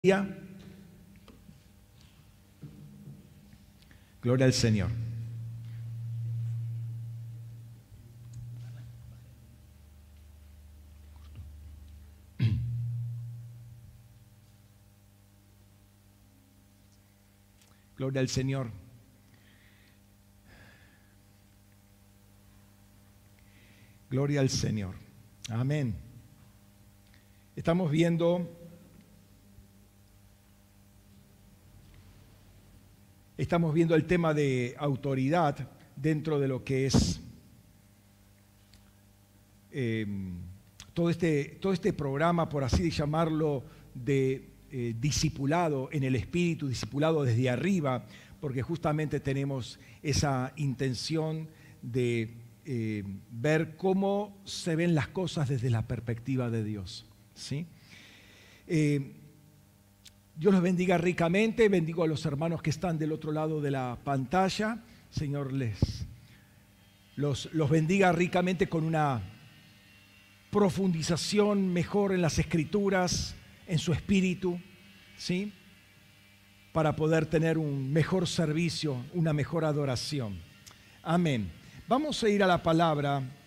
Gloria al Señor. Gloria al Señor. Gloria al Señor. Amén. Estamos viendo el tema de autoridad dentro de lo que es todo este programa, por así llamarlo, de discipulado en el Espíritu, discipulado desde arriba, porque justamente tenemos esa intención de ver cómo se ven las cosas desde la perspectiva de Dios, ¿sí? Dios los bendiga ricamente. Bendigo a los hermanos que están del otro lado de la pantalla. Señor los bendiga ricamente con una profundización mejor en las Escrituras, en su espíritu, ¿sí? Para poder tener un mejor servicio, una mejor adoración. Amén. Vamos a ir a la palabra.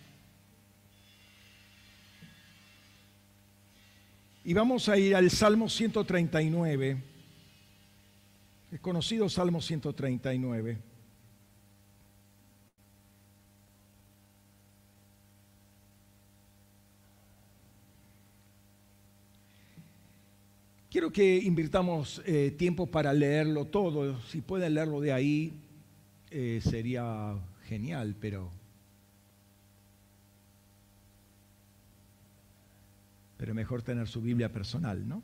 Y vamos a ir al Salmo 139, el conocido Salmo 139. Quiero que invirtamos tiempo para leerlo todo. Si pueden leerlo de ahí, sería genial, pero mejor tener su Biblia personal, ¿no?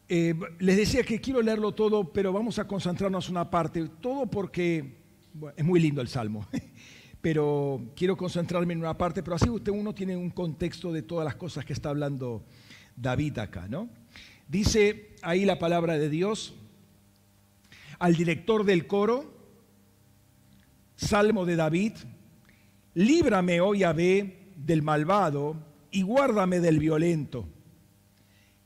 Les decía que quiero leerlo todo, pero vamos a concentrarnos en una parte, todo porque bueno, es muy lindo el Salmo, pero quiero concentrarme en una parte, pero así uno tiene un contexto de todas las cosas que está hablando David acá, ¿no? Dice ahí la palabra de Dios al director del coro, Salmo de David: líbrame, oh Yahvé, del malvado, y guárdame del violento,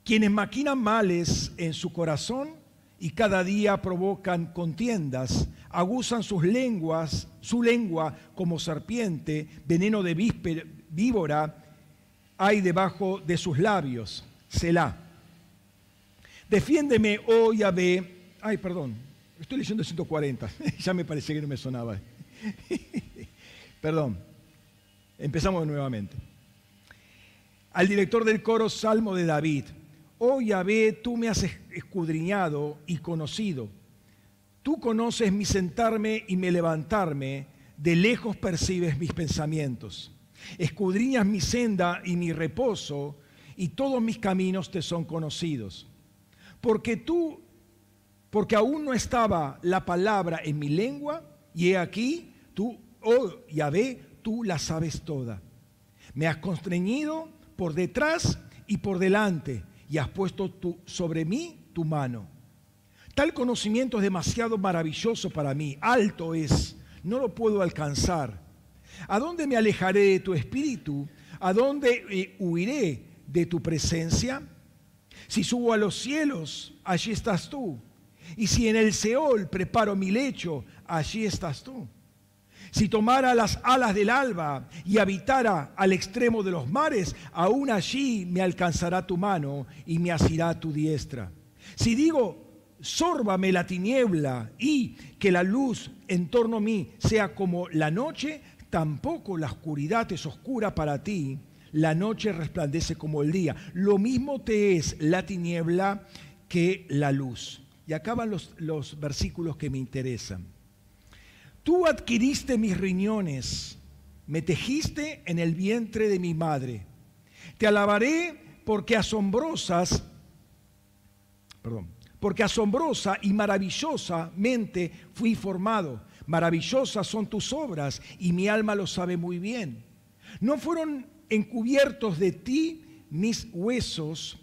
quienes maquinan males en su corazón y cada día provocan contiendas, aguzan su lengua como serpiente, veneno de víbora hay debajo de sus labios. Selah. Defiéndeme, oh Yahvé. Ay, perdón, estoy leyendo el 140, ya me parecía que no me sonaba. Perdón, empezamos nuevamente. Al director del coro, Salmo de David: oh Yahvé, tú me has escudriñado y conocido. Tú conoces mi sentarme y mi levantarme, de lejos percibes mis pensamientos. Escudriñas mi senda y mi reposo, y todos mis caminos te son conocidos. Porque aún no estaba la palabra en mi lengua, y he aquí, tú, oh Yahvé, tú la sabes toda. Me has constreñido por detrás y por delante, y has puesto sobre mí tu mano. Tal conocimiento es demasiado maravilloso para mí, alto es, no lo puedo alcanzar. ¿A dónde me alejaré de tu espíritu? ¿A dónde huiré de tu presencia? Si subo a los cielos, allí estás tú. Y si en el Seol preparo mi lecho, allí estás tú. Si tomara las alas del alba y habitara al extremo de los mares, aún allí me alcanzará tu mano y me asirá tu diestra. Si digo, sórbame la tiniebla y que la luz en torno a mí sea como la noche, tampoco la oscuridad es oscura para ti. La noche resplandece como el día. Lo mismo te es la tiniebla que la luz. Y acaban los versículos que me interesan. Tú adquiriste mis riñones, me tejiste en el vientre de mi madre. Te alabaré porque asombrosa y maravillosamente fui formado. Maravillosas son tus obras y mi alma lo sabe muy bien. No fueron encubiertos de ti mis huesos,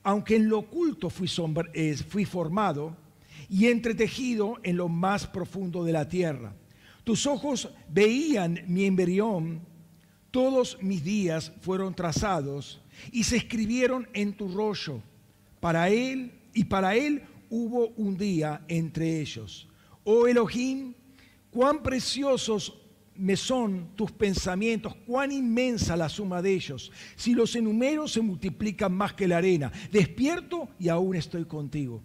aunque en lo oculto fui formado y entretejido en lo más profundo de la tierra. Tus ojos veían mi embrión, todos mis días fueron trazados y se escribieron en tu rollo para él hubo un día entre ellos. Oh Elohim, cuán preciosos me son tus pensamientos, cuán inmensa la suma de ellos. Si los enumero se multiplican más que la arena. Despierto y aún estoy contigo.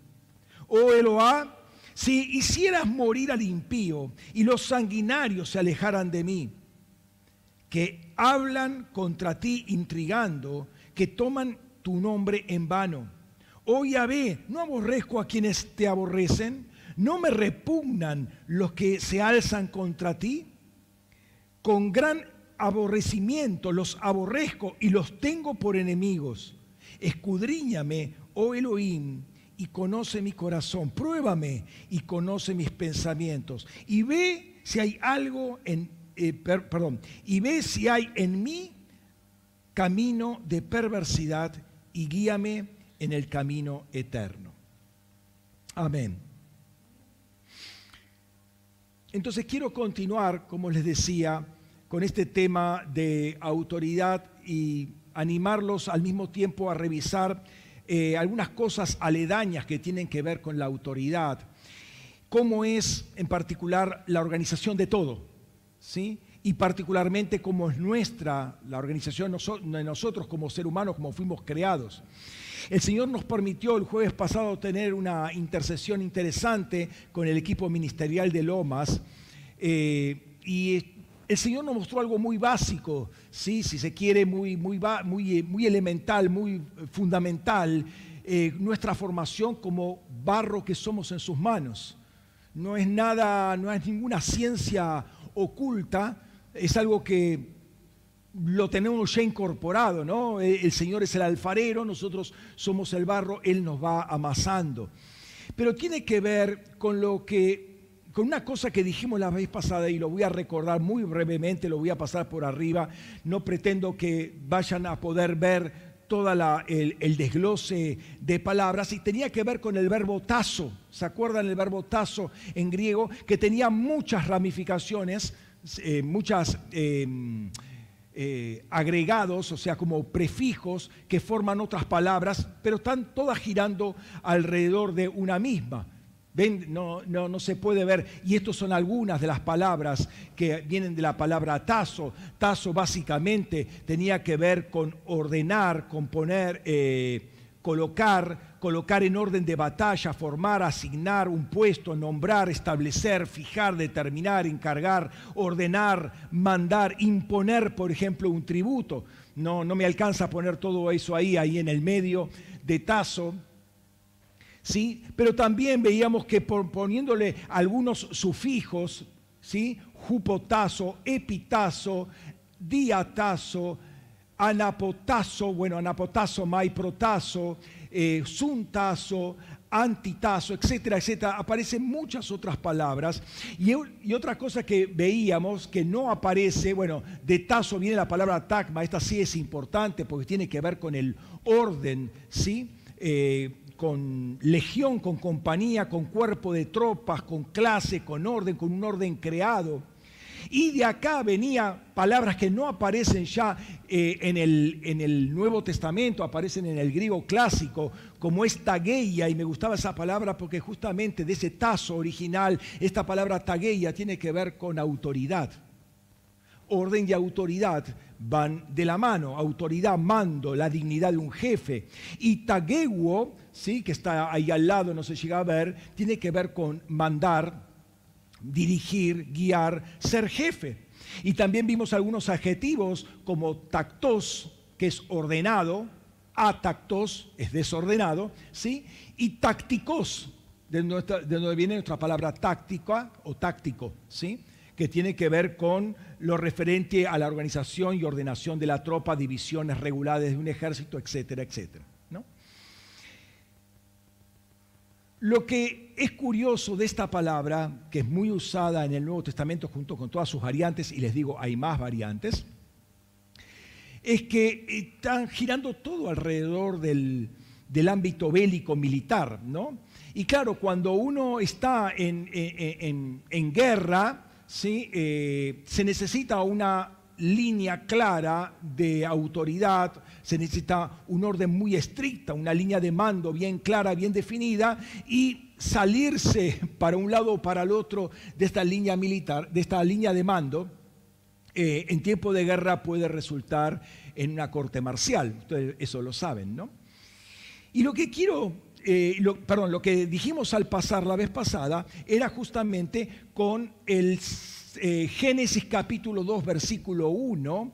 Oh Eloá, si hicieras morir al impío y los sanguinarios se alejaran de mí, que hablan contra ti intrigando, que toman tu nombre en vano. Oh Yahvé, no aborrezco a quienes te aborrecen, no me repugnan los que se alzan contra ti. Con gran aborrecimiento los aborrezco y los tengo por enemigos. Escudriñame, oh Elohim, y conoce mi corazón. Pruébame y conoce mis pensamientos. Y ve si hay algo y ve si hay en mí camino de perversidad y guíame en el camino eterno. Amén. Entonces quiero continuar, como les decía, con este tema de autoridad y animarlos al mismo tiempo a revisar algunas cosas aledañas que tienen que ver con la autoridad. Cómo es en particular la organización de todo, ¿sí? Y particularmente cómo es la organización de nosotros como ser humanos, como fuimos creados. El Señor nos permitió el jueves pasado tener una intercesión interesante con el equipo ministerial de Lomas y el Señor nos mostró algo muy básico, ¿sí? Si se quiere, muy elemental, muy fundamental, nuestra formación como barro que somos en sus manos. No es ninguna ciencia oculta, es algo que lo tenemos ya incorporado, ¿no? El Señor es el alfarero, nosotros somos el barro, Él nos va amasando. Pero tiene que ver con una cosa que dijimos la vez pasada y lo voy a recordar muy brevemente, lo voy a pasar por arriba. No pretendo que vayan a poder ver todo el desglose de palabras, y tenía que ver con el verbo tazo. ¿Se acuerdan el verbo tazo en griego? Que tenía muchas ramificaciones, muchas agregados, o sea, como prefijos que forman otras palabras, pero están todas girando alrededor de una misma. ¿Ven? No se puede ver. Y estas son algunas de las palabras que vienen de la palabra tazo. Tazo básicamente tenía que ver con ordenar, componer, colocar en orden de batalla, formar, asignar un puesto, nombrar, establecer, fijar, determinar, encargar, ordenar, mandar, imponer, por ejemplo, un tributo. No me alcanza a poner todo eso ahí en el medio de tazo. ¿Sí? Pero también veíamos que poniéndole algunos sufijos, ¿sí? Jupotazo, epitazo, diatazo, anapotazo, maiprotazo, suntazo, antitazo, etcétera, etcétera. Aparecen muchas otras palabras. Y otra cosa que veíamos que no aparece, de tazo viene la palabra tacma. Esta sí es importante porque tiene que ver con el orden, ¿sí? Con legión, con compañía, con cuerpo de tropas, con clase, con orden, con un orden creado. Y de acá venía palabras que no aparecen ya en el Nuevo Testamento, aparecen en el griego clásico, como es tageia, y me gustaba esa palabra porque justamente de ese tazo original, esta palabra tageia tiene que ver con autoridad. Orden y autoridad van de la mano. Autoridad, mando, la dignidad de un jefe. Y tagewo, ¿sí? Que está ahí al lado, no se llega a ver, tiene que ver con mandar, dirigir, guiar, ser jefe. Y también vimos algunos adjetivos como tactos, que es ordenado, atactos, es desordenado, ¿sí? Y tácticos, de donde viene nuestra palabra táctica o táctico, ¿sí? Que tiene que ver con lo referente a la organización y ordenación de la tropa, divisiones reguladas de un ejército, etcétera, etcétera, ¿no? Lo que es curioso de esta palabra, que es muy usada en el Nuevo Testamento junto con todas sus variantes, y les digo, hay más variantes, es que están girando todo alrededor del ámbito bélico militar, ¿no? Y claro, cuando uno está en guerra, ¿sí? Se necesita una línea clara de autoridad, se necesita un orden muy estricta, una línea de mando bien clara, bien definida, y salirse para un lado o para el otro de esta línea militar, de esta línea de mando, en tiempo de guerra puede resultar en una corte marcial. Ustedes eso lo saben, ¿no? Y lo que quiero, lo que dijimos al pasar la vez pasada era justamente con el Génesis capítulo 2, versículo 1,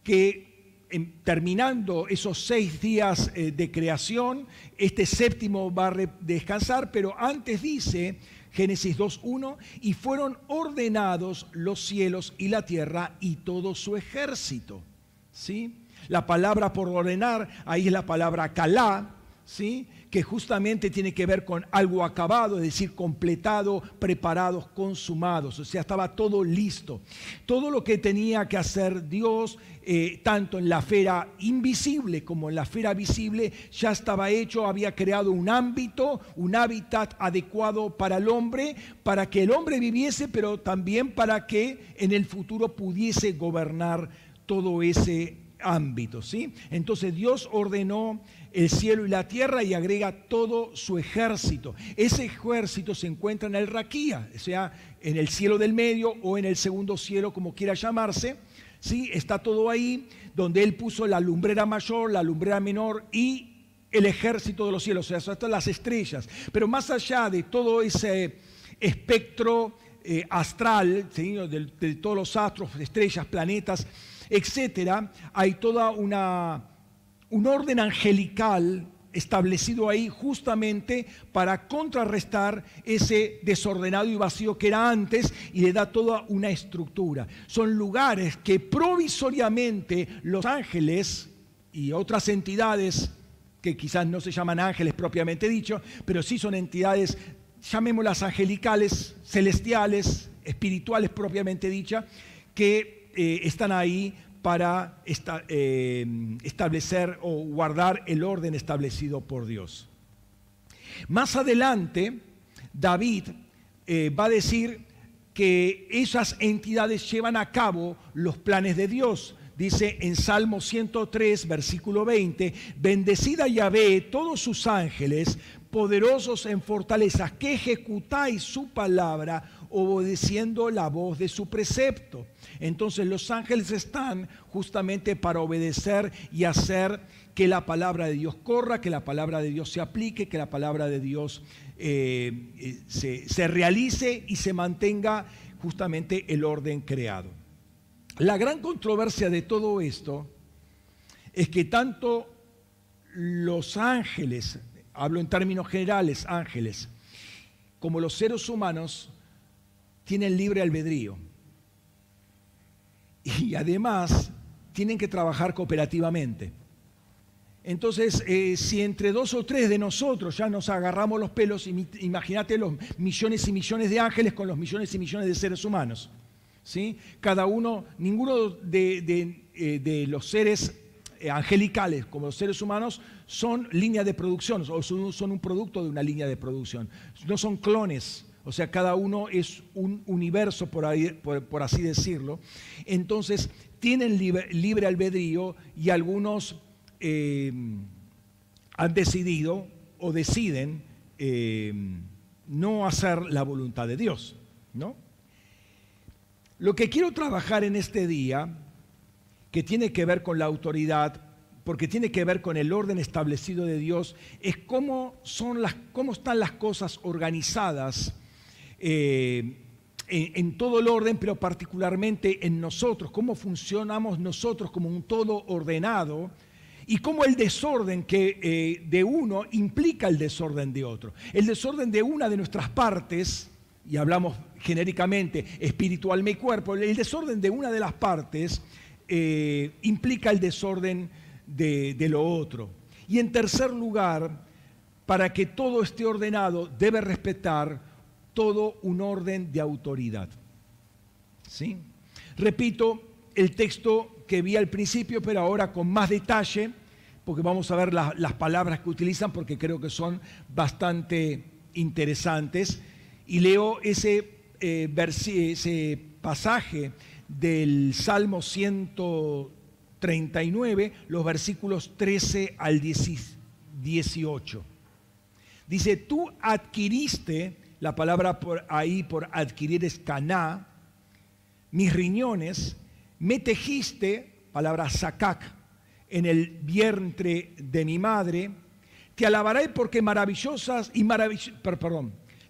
que terminando esos 6 días de creación, este séptimo va a descansar, pero antes dice Génesis 2:1, y fueron ordenados los cielos y la tierra y todo su ejército. ¿Sí? La palabra por ordenar, ahí es la palabra kalá, ¿sí? Que justamente tiene que ver con algo acabado, es decir, completado, preparados, consumados. O sea, estaba todo listo. Todo lo que tenía que hacer Dios, tanto en la esfera invisible como en la esfera visible, ya estaba hecho, había creado un ámbito, un hábitat adecuado para el hombre, para que el hombre viviese, pero también para que en el futuro pudiese gobernar todo ese ámbito, ¿sí? Entonces Dios ordenó el cielo y la tierra y agrega todo su ejército. Ese ejército se encuentra en el Raquía, o sea, en el cielo del medio o en el segundo cielo, como quiera llamarse, ¿sí? Está todo ahí, donde Él puso la lumbrera mayor, la lumbrera menor y el ejército de los cielos, o sea, hasta las estrellas. Pero más allá de todo ese espectro astral, ¿sí? de todos los astros, estrellas, planetas, etcétera, hay toda un orden angelical establecido ahí justamente para contrarrestar ese desordenado y vacío que era antes, y le da toda una estructura. Son lugares que provisoriamente los ángeles y otras entidades que quizás no se llaman ángeles propiamente dicho, pero sí son entidades, llamémoslas angelicales, celestiales, espirituales propiamente dicha, que están ahí para establecer o guardar el orden establecido por Dios. Más adelante, David va a decir que esas entidades llevan a cabo los planes de Dios. Dice en Salmo 103, versículo 20, bendecida Yahvé, todos sus ángeles, poderosos en fortalezas, que ejecutáis su palabra, obedeciendo la voz de su precepto. Entonces los ángeles están justamente para obedecer y hacer que la palabra de Dios corra, que la palabra de Dios se aplique, que la palabra de Dios se realice y se mantenga justamente el orden creado. La gran controversia de todo esto es que tanto los ángeles, hablo en términos generales, ángeles, como los seres humanos, tienen libre albedrío. Y además tienen que trabajar cooperativamente. Entonces, si entre 2 o 3 de nosotros ya nos agarramos los pelos, imagínate los millones y millones de ángeles con los millones y millones de seres humanos, ¿sí? Cada uno, ninguno de los seres angelicales como los seres humanos son línea de producción o son un producto de una línea de producción. No son clones. O sea, cada uno es un universo, por así decirlo. Entonces, tienen libre albedrío y algunos han decidido o deciden no hacer la voluntad de Dios, ¿no? Lo que quiero trabajar en este día, que tiene que ver con la autoridad, porque tiene que ver con el orden establecido de Dios, es cómo están las cosas organizadas en todo el orden, pero particularmente en nosotros, cómo funcionamos nosotros como un todo ordenado y cómo el desorden de uno implica el desorden de otro. El desorden de una de nuestras partes, y hablamos genéricamente espíritu, alma y cuerpo, el desorden de una de las partes implica el desorden de lo otro. Y en tercer lugar, para que todo esté ordenado, debe respetar todo un orden de autoridad. ¿Sí? Repito el texto que vi al principio, pero ahora con más detalle, porque vamos a ver las palabras que utilizan, porque creo que son bastante interesantes. Y leo ese pasaje del Salmo 139, los versículos 13 al 18. Dice, tú adquiriste, la palabra por ahí por adquirir es caná, mis riñones, me tejiste, palabra sacac, en el vientre de mi madre. Te alabaré porque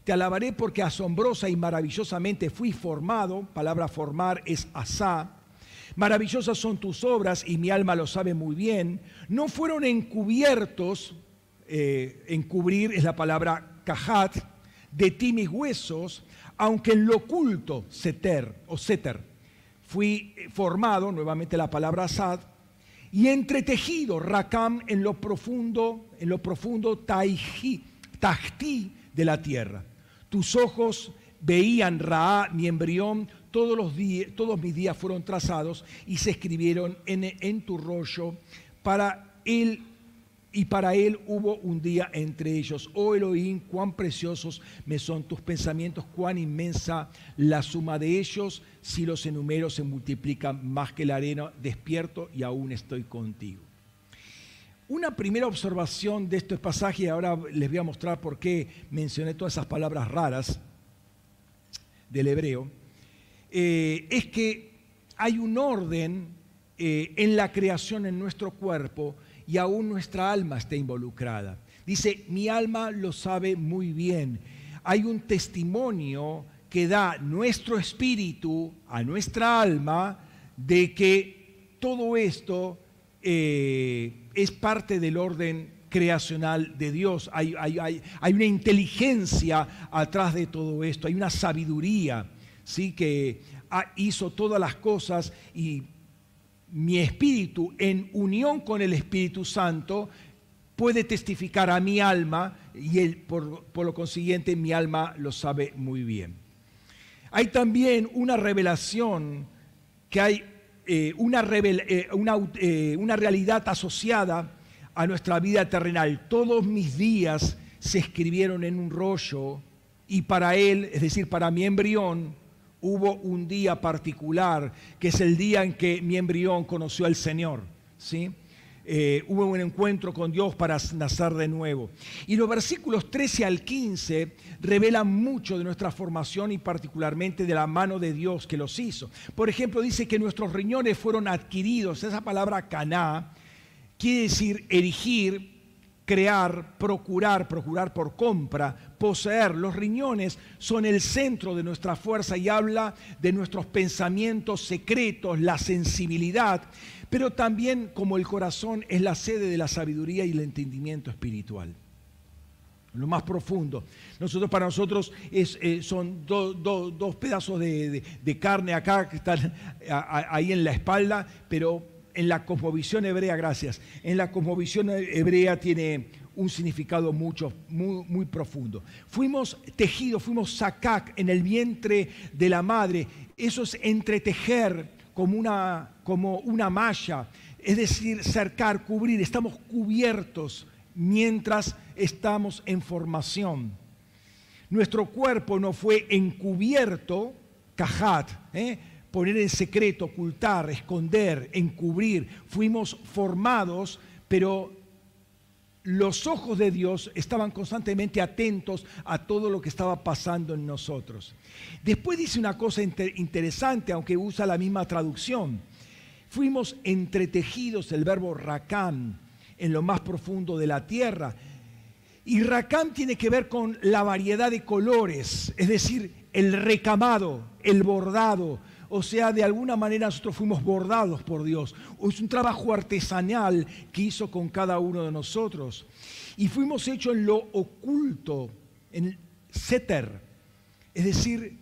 te alabaré porque asombrosa y maravillosamente fui formado. Palabra formar es asá. Maravillosas son tus obras y mi alma lo sabe muy bien. No fueron encubiertos, encubrir es la palabra kahat, de ti mis huesos, aunque en lo oculto, seter, fui formado, nuevamente la palabra asad, y entretejido, rakam, en lo profundo tajti de la tierra. Tus ojos veían Ra, mi embrión, todos mis días fueron trazados y se escribieron en tu rollo. Para él hubo un día entre ellos. Oh Elohim, cuán preciosos me son tus pensamientos, cuán inmensa la suma de ellos. Si los enumero se multiplican más que la arena. Despierto y aún estoy contigo. Una primera observación de este pasaje, y ahora les voy a mostrar por qué mencioné todas esas palabras raras del hebreo, es que hay un orden en la creación en nuestro cuerpo y aún nuestra alma está involucrada. Dice, mi alma lo sabe muy bien. Hay un testimonio que da nuestro espíritu a nuestra alma de que todo esto es parte del orden creacional de Dios. Hay una inteligencia atrás de todo esto, hay una sabiduría, ¿sí? Que hizo todas las cosas, y mi espíritu en unión con el Espíritu Santo puede testificar a mi alma, y por lo consiguiente mi alma lo sabe muy bien. Hay también una revelación, que hay una realidad asociada a nuestra vida terrenal. Todos mis días se escribieron en un rollo, y para él, es decir, para mi embrión, hubo un día particular, que es el día en que mi embrión conoció al Señor, ¿sí? Hubo un encuentro con Dios para nacer de nuevo. Y los versículos 13 al 15 revelan mucho de nuestra formación, y particularmente de la mano de Dios que los hizo. Por ejemplo, dice que nuestros riñones fueron adquiridos. Esa palabra caná quiere decir erigir, crear, procurar por compra, poseer. Los riñones son el centro de nuestra fuerza y habla de nuestros pensamientos secretos, la sensibilidad, pero también, como el corazón, es la sede de la sabiduría y el entendimiento espiritual. Lo más profundo. Para nosotros son dos pedazos de carne acá que están ahí en la espalda, pero en la cosmovisión hebrea, en la cosmovisión hebrea tiene un significado muy profundo. Fuimos tejidos, fuimos sacac en el vientre de la madre. Eso es entretejer como una malla, es decir, cercar, cubrir. Estamos cubiertos mientras estamos en formación. Nuestro cuerpo no fue encubierto, kahat, poner en secreto, ocultar, esconder, encubrir. Fuimos formados, pero los ojos de Dios estaban constantemente atentos a todo lo que estaba pasando en nosotros. Después dice una cosa interesante, aunque usa la misma traducción. Fuimos entretejidos, el verbo rakam, en lo más profundo de la tierra. Y rakam tiene que ver con la variedad de colores, es decir, el recamado, el bordado. O sea, de alguna manera nosotros fuimos bordados por Dios. Es un trabajo artesanal que hizo con cada uno de nosotros. Y fuimos hechos en lo oculto, en seter, es decir,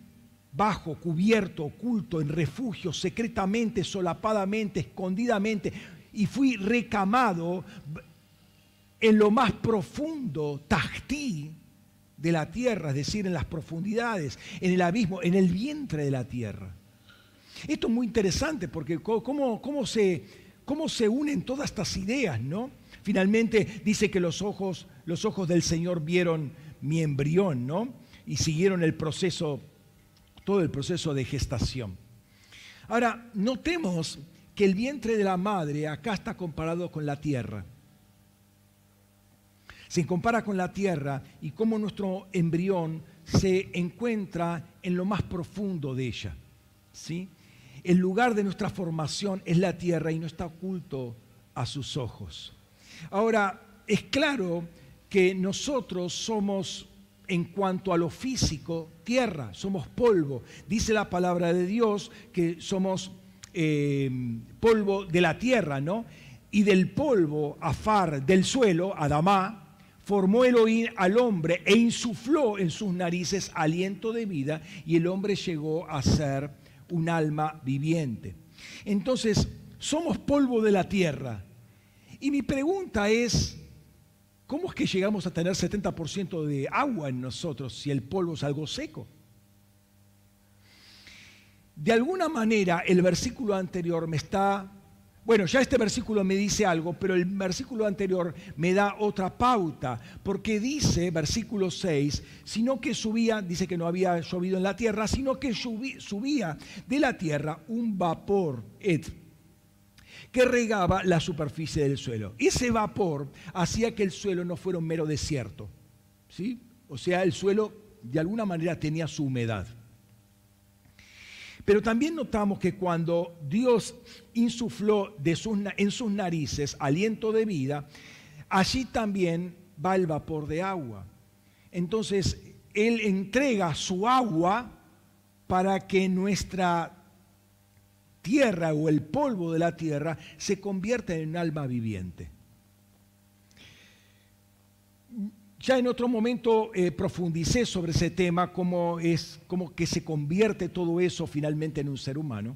bajo, cubierto, oculto, en refugio, secretamente, solapadamente, escondidamente. Y fui recamado en lo más profundo, tajtí, de la tierra, es decir, en las profundidades, en el abismo, en el vientre de la tierra. Esto es muy interesante porque cómo se unen todas estas ideas, ¿no? Finalmente dice que los ojos del Señor vieron mi embrión, ¿no? Y siguieron todo el proceso de gestación. Ahora, notemos que el vientre de la madre acá está comparado con la tierra. Se compara con la tierra y cómo nuestro embrión se encuentra en lo más profundo de ella, ¿sí? El lugar de nuestra formación es la tierra y no está oculto a sus ojos. Ahora, es claro que nosotros somos, en cuanto a lo físico, tierra, somos polvo. Dice la palabra de Dios que somos polvo de la tierra, ¿no? Y del polvo, afar, del suelo, Adamá, formó Elohim al hombre e insufló en sus narices aliento de vida y el hombre llegó a ser un alma viviente. Entonces, somos polvo de la tierra. Y mi pregunta es, ¿cómo es que llegamos a tener 70% de agua en nosotros si el polvo es algo seco? De alguna manera, el versículo anterior me está... Bueno, ya este versículo me dice algo, pero el versículo anterior me da otra pauta, porque dice, versículo 6, sino que subía, dice que no había llovido en la tierra, sino que subía de la tierra un vapor, que regaba la superficie del suelo. Ese vapor hacía que el suelo no fuera un mero desierto, ¿sí? O sea, el suelo de alguna manera tenía su humedad. Pero también notamos que cuando Dios insufló en sus narices aliento de vida, allí también va el vapor de agua. Entonces, Él entrega su agua para que nuestra tierra o el polvo de la tierra se convierta en un alma viviente. Ya en otro momento profundicé sobre ese tema, cómo que se convierte todo eso finalmente en un ser humano.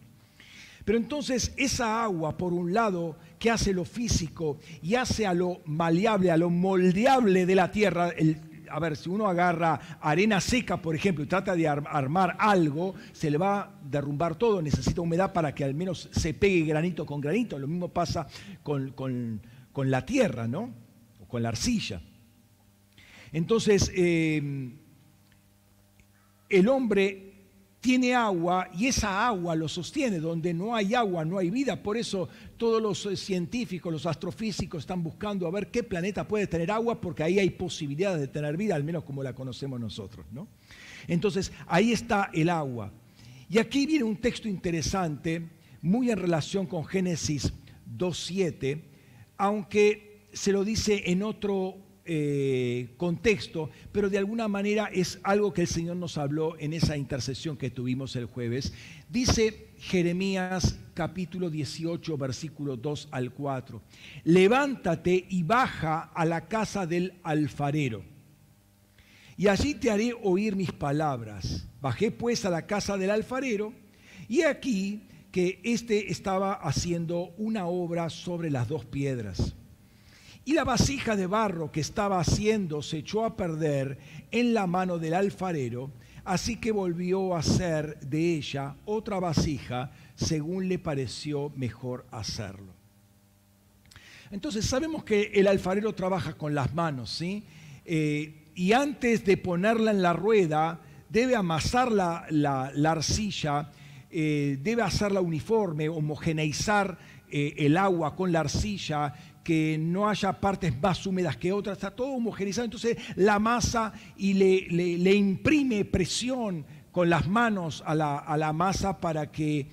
Pero entonces esa agua, por un lado, que hace lo físico y hace a lo maleable, a lo moldeable de la tierra. A ver, si uno agarra arena seca, por ejemplo, y trata de armar algo, se le va a derrumbar todo, necesita humedad para que al menos se pegue granito con granito. Lo mismo pasa con la tierra, ¿no? O con la arcilla. Entonces, el hombre tiene agua y esa agua lo sostiene. Donde no hay agua, no hay vida. Por eso todos los científicos, los astrofísicos están buscando a ver qué planeta puede tener agua, porque ahí hay posibilidades de tener vida, al menos como la conocemos nosotros, ¿no? Entonces, ahí está el agua. Y aquí viene un texto interesante, muy en relación con Génesis 2:7, aunque se lo dice en otro contexto, pero de alguna manera es algo que el Señor nos habló en esa intercesión que tuvimos el jueves. Dice Jeremías capítulo 18, versículo 2 al 4. Levántate y baja a la casa del alfarero, y allí te haré oír mis palabras. Bajé pues a la casa del alfarero, y aquí que éste estaba haciendo una obra sobre las dos piedras. Y la vasija de barro que estaba haciendo se echó a perder en la mano del alfarero, así que volvió a hacer de ella otra vasija según le pareció mejor hacerlo. Entonces sabemos que el alfarero trabaja con las manos, ¿sí? Y antes de ponerla en la rueda, debe amasar la arcilla, debe hacerla uniforme, homogeneizar el agua con la arcilla, que no haya partes más húmedas que otras, está todo homogeneizado. Entonces la masa y le imprime presión con las manos a la masa para que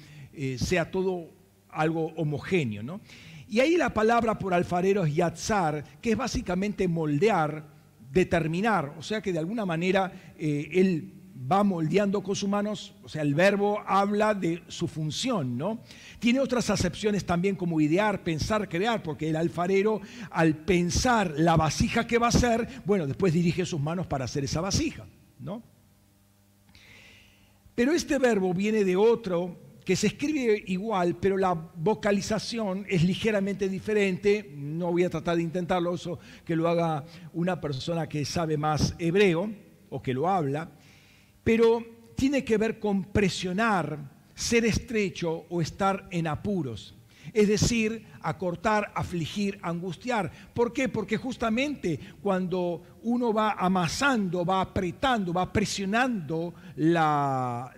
sea todo algo homogéneo, ¿no? Y ahí la palabra por alfarero es yatzar, que es básicamente moldear, determinar, o sea que de alguna manera él va moldeando con sus manos, o sea, el verbo habla de su función, ¿no? Tiene otras acepciones también como idear, pensar, crear, porque el alfarero al pensar la vasija que va a hacer, bueno, después dirige sus manos para hacer esa vasija, ¿no? Pero este verbo viene de otro que se escribe igual, pero la vocalización es ligeramente diferente. No voy a tratar de intentarlo, eso que lo haga una persona que sabe más hebreo o que lo habla. Pero tiene que ver con presionar, ser estrecho o estar en apuros. Es decir, acortar, afligir, angustiar. ¿Por qué? Porque justamente cuando uno va amasando, va apretando, va presionando la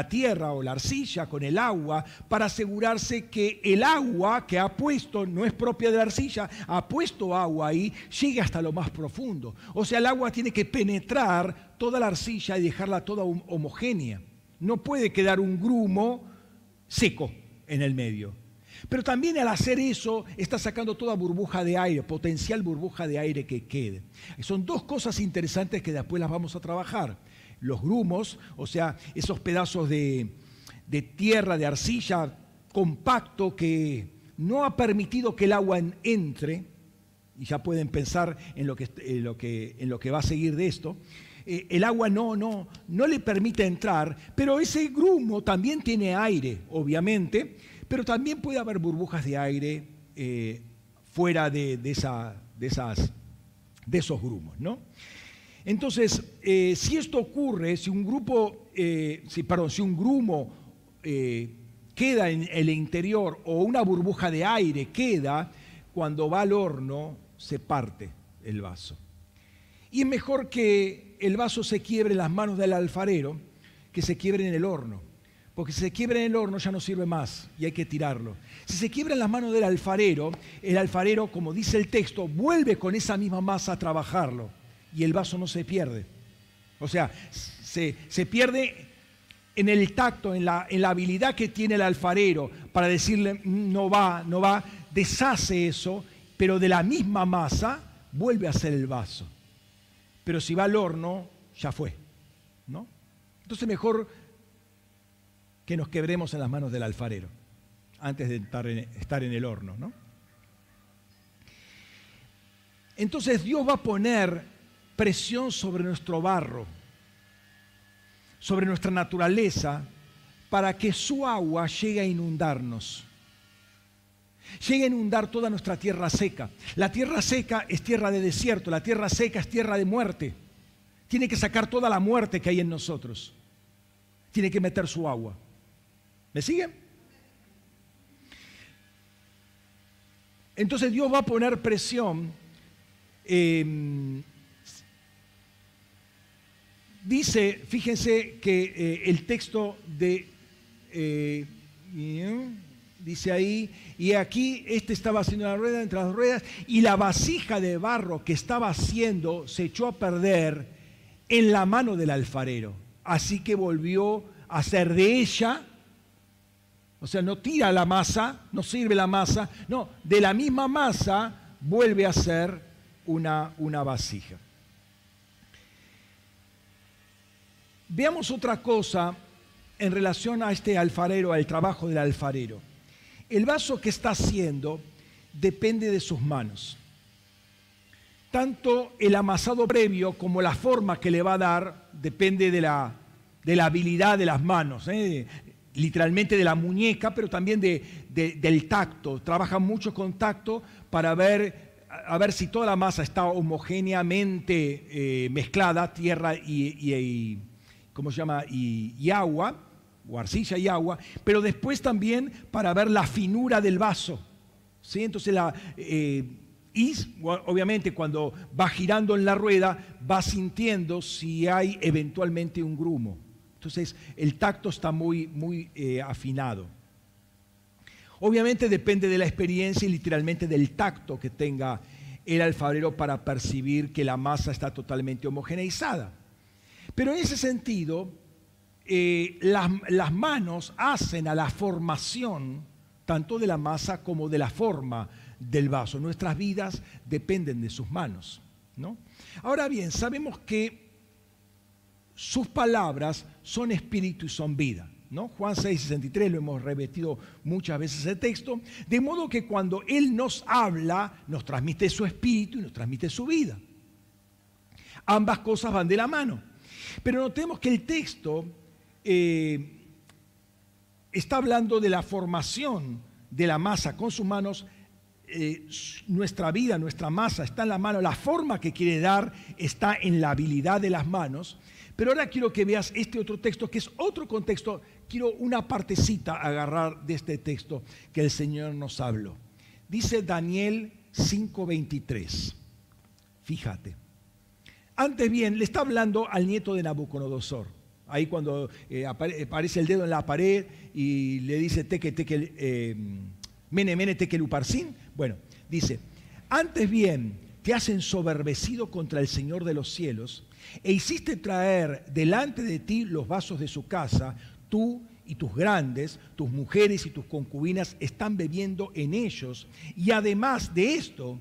tierra o la arcilla con el agua para asegurarse que el agua que ha puesto, no es propia de la arcilla, ha puesto agua ahí, llegue hasta lo más profundo. O sea, el agua tiene que penetrar toda la arcilla y dejarla toda homogénea. No puede quedar un grumo seco en el medio. Pero también al hacer eso está sacando toda burbuja de aire, potencial burbuja de aire que quede. Son dos cosas interesantes que después las vamos a trabajar. Los grumos, o sea, esos pedazos de tierra, de arcilla compacto que no ha permitido que el agua entre, y ya pueden pensar en lo que va a seguir de esto. El agua no le permite entrar, pero ese grumo también tiene aire, obviamente, pero también puede haber burbujas de aire fuera de esos grumos, ¿no? Entonces, si esto ocurre, si un grumo queda en el interior o una burbuja de aire queda, cuando va al horno se parte el vaso. Y es mejor que el vaso se quiebre en las manos del alfarero que se quiebre en el horno. Porque si se quiebra en el horno ya no sirve más y hay que tirarlo. Si se quiebra en las manos del alfarero, el alfarero, como dice el texto, vuelve con esa misma masa a trabajarlo y el vaso no se pierde. O sea, se pierde en el tacto, en la habilidad que tiene el alfarero para decirle no va, deshace eso, pero de la misma masa vuelve a hacer el vaso. Pero si va al horno, ya fue, ¿no? Entonces mejor que nos quebremos en las manos del alfarero antes de estar en el horno, ¿no? Entonces Dios va a poner presión sobre nuestro barro, sobre nuestra naturaleza, para que su agua llegue a inundarnos. Llegue a inundar toda nuestra tierra seca. La tierra seca es tierra de desierto, la tierra seca es tierra de muerte. Tiene que sacar toda la muerte que hay en nosotros. Tiene que meter su agua. ¿Me siguen? Entonces Dios va a poner presión. Dice, fíjense que el texto dice ahí, y aquí estaba haciendo la rueda entre las ruedas, y la vasija de barro que estaba haciendo se echó a perder en la mano del alfarero. Así que volvió a hacer de ella. O sea, no tira la masa, no sirve la masa, no, de la misma masa vuelve a ser una vasija. Veamos otra cosa en relación a este alfarero, al trabajo del alfarero. El vaso que está haciendo depende de sus manos. Tanto el amasado previo como la forma que le va a dar depende de la habilidad de las manos, literalmente de la muñeca, pero también del tacto. Trabajan mucho con tacto para ver si toda la masa está homogéneamente mezclada, tierra y agua, o arcilla y agua, pero después también para ver la finura del vaso, ¿sí? Entonces, obviamente cuando va girando en la rueda, va sintiendo si hay eventualmente un grumo. Entonces, el tacto está muy afinado. Obviamente depende de la experiencia y literalmente del tacto que tenga el alfarero para percibir que la masa está totalmente homogeneizada. Pero en ese sentido, las manos hacen a la formación tanto de la masa como de la forma del vaso. Nuestras vidas dependen de sus manos, ¿no? Ahora bien, sabemos que sus palabras son espíritu y son vida, ¿no? Juan 6:63, lo hemos repetido muchas veces el texto, de modo que cuando Él nos habla, nos transmite su espíritu y nos transmite su vida. Ambas cosas van de la mano. Pero notemos que el texto está hablando de la formación de la masa con sus manos nuestra vida, nuestra masa está en la mano, la forma que quiere dar está en la habilidad de las manos. Pero ahora quiero que veas este otro texto, que es otro contexto. Quiero una partecita agarrar de este texto que el Señor nos habló. Dice Daniel 5:23. Fíjate. Antes bien, le está hablando al nieto de Nabucodonosor. Ahí cuando aparece el dedo en la pared y le dice mene, mene, tekel uparsin. Bueno, dice, antes bien, te has ensoberbecido contra el Señor de los cielos e hiciste traer delante de ti los vasos de su casa, tú y tus grandes, tus mujeres y tus concubinas están bebiendo en ellos, y además de esto,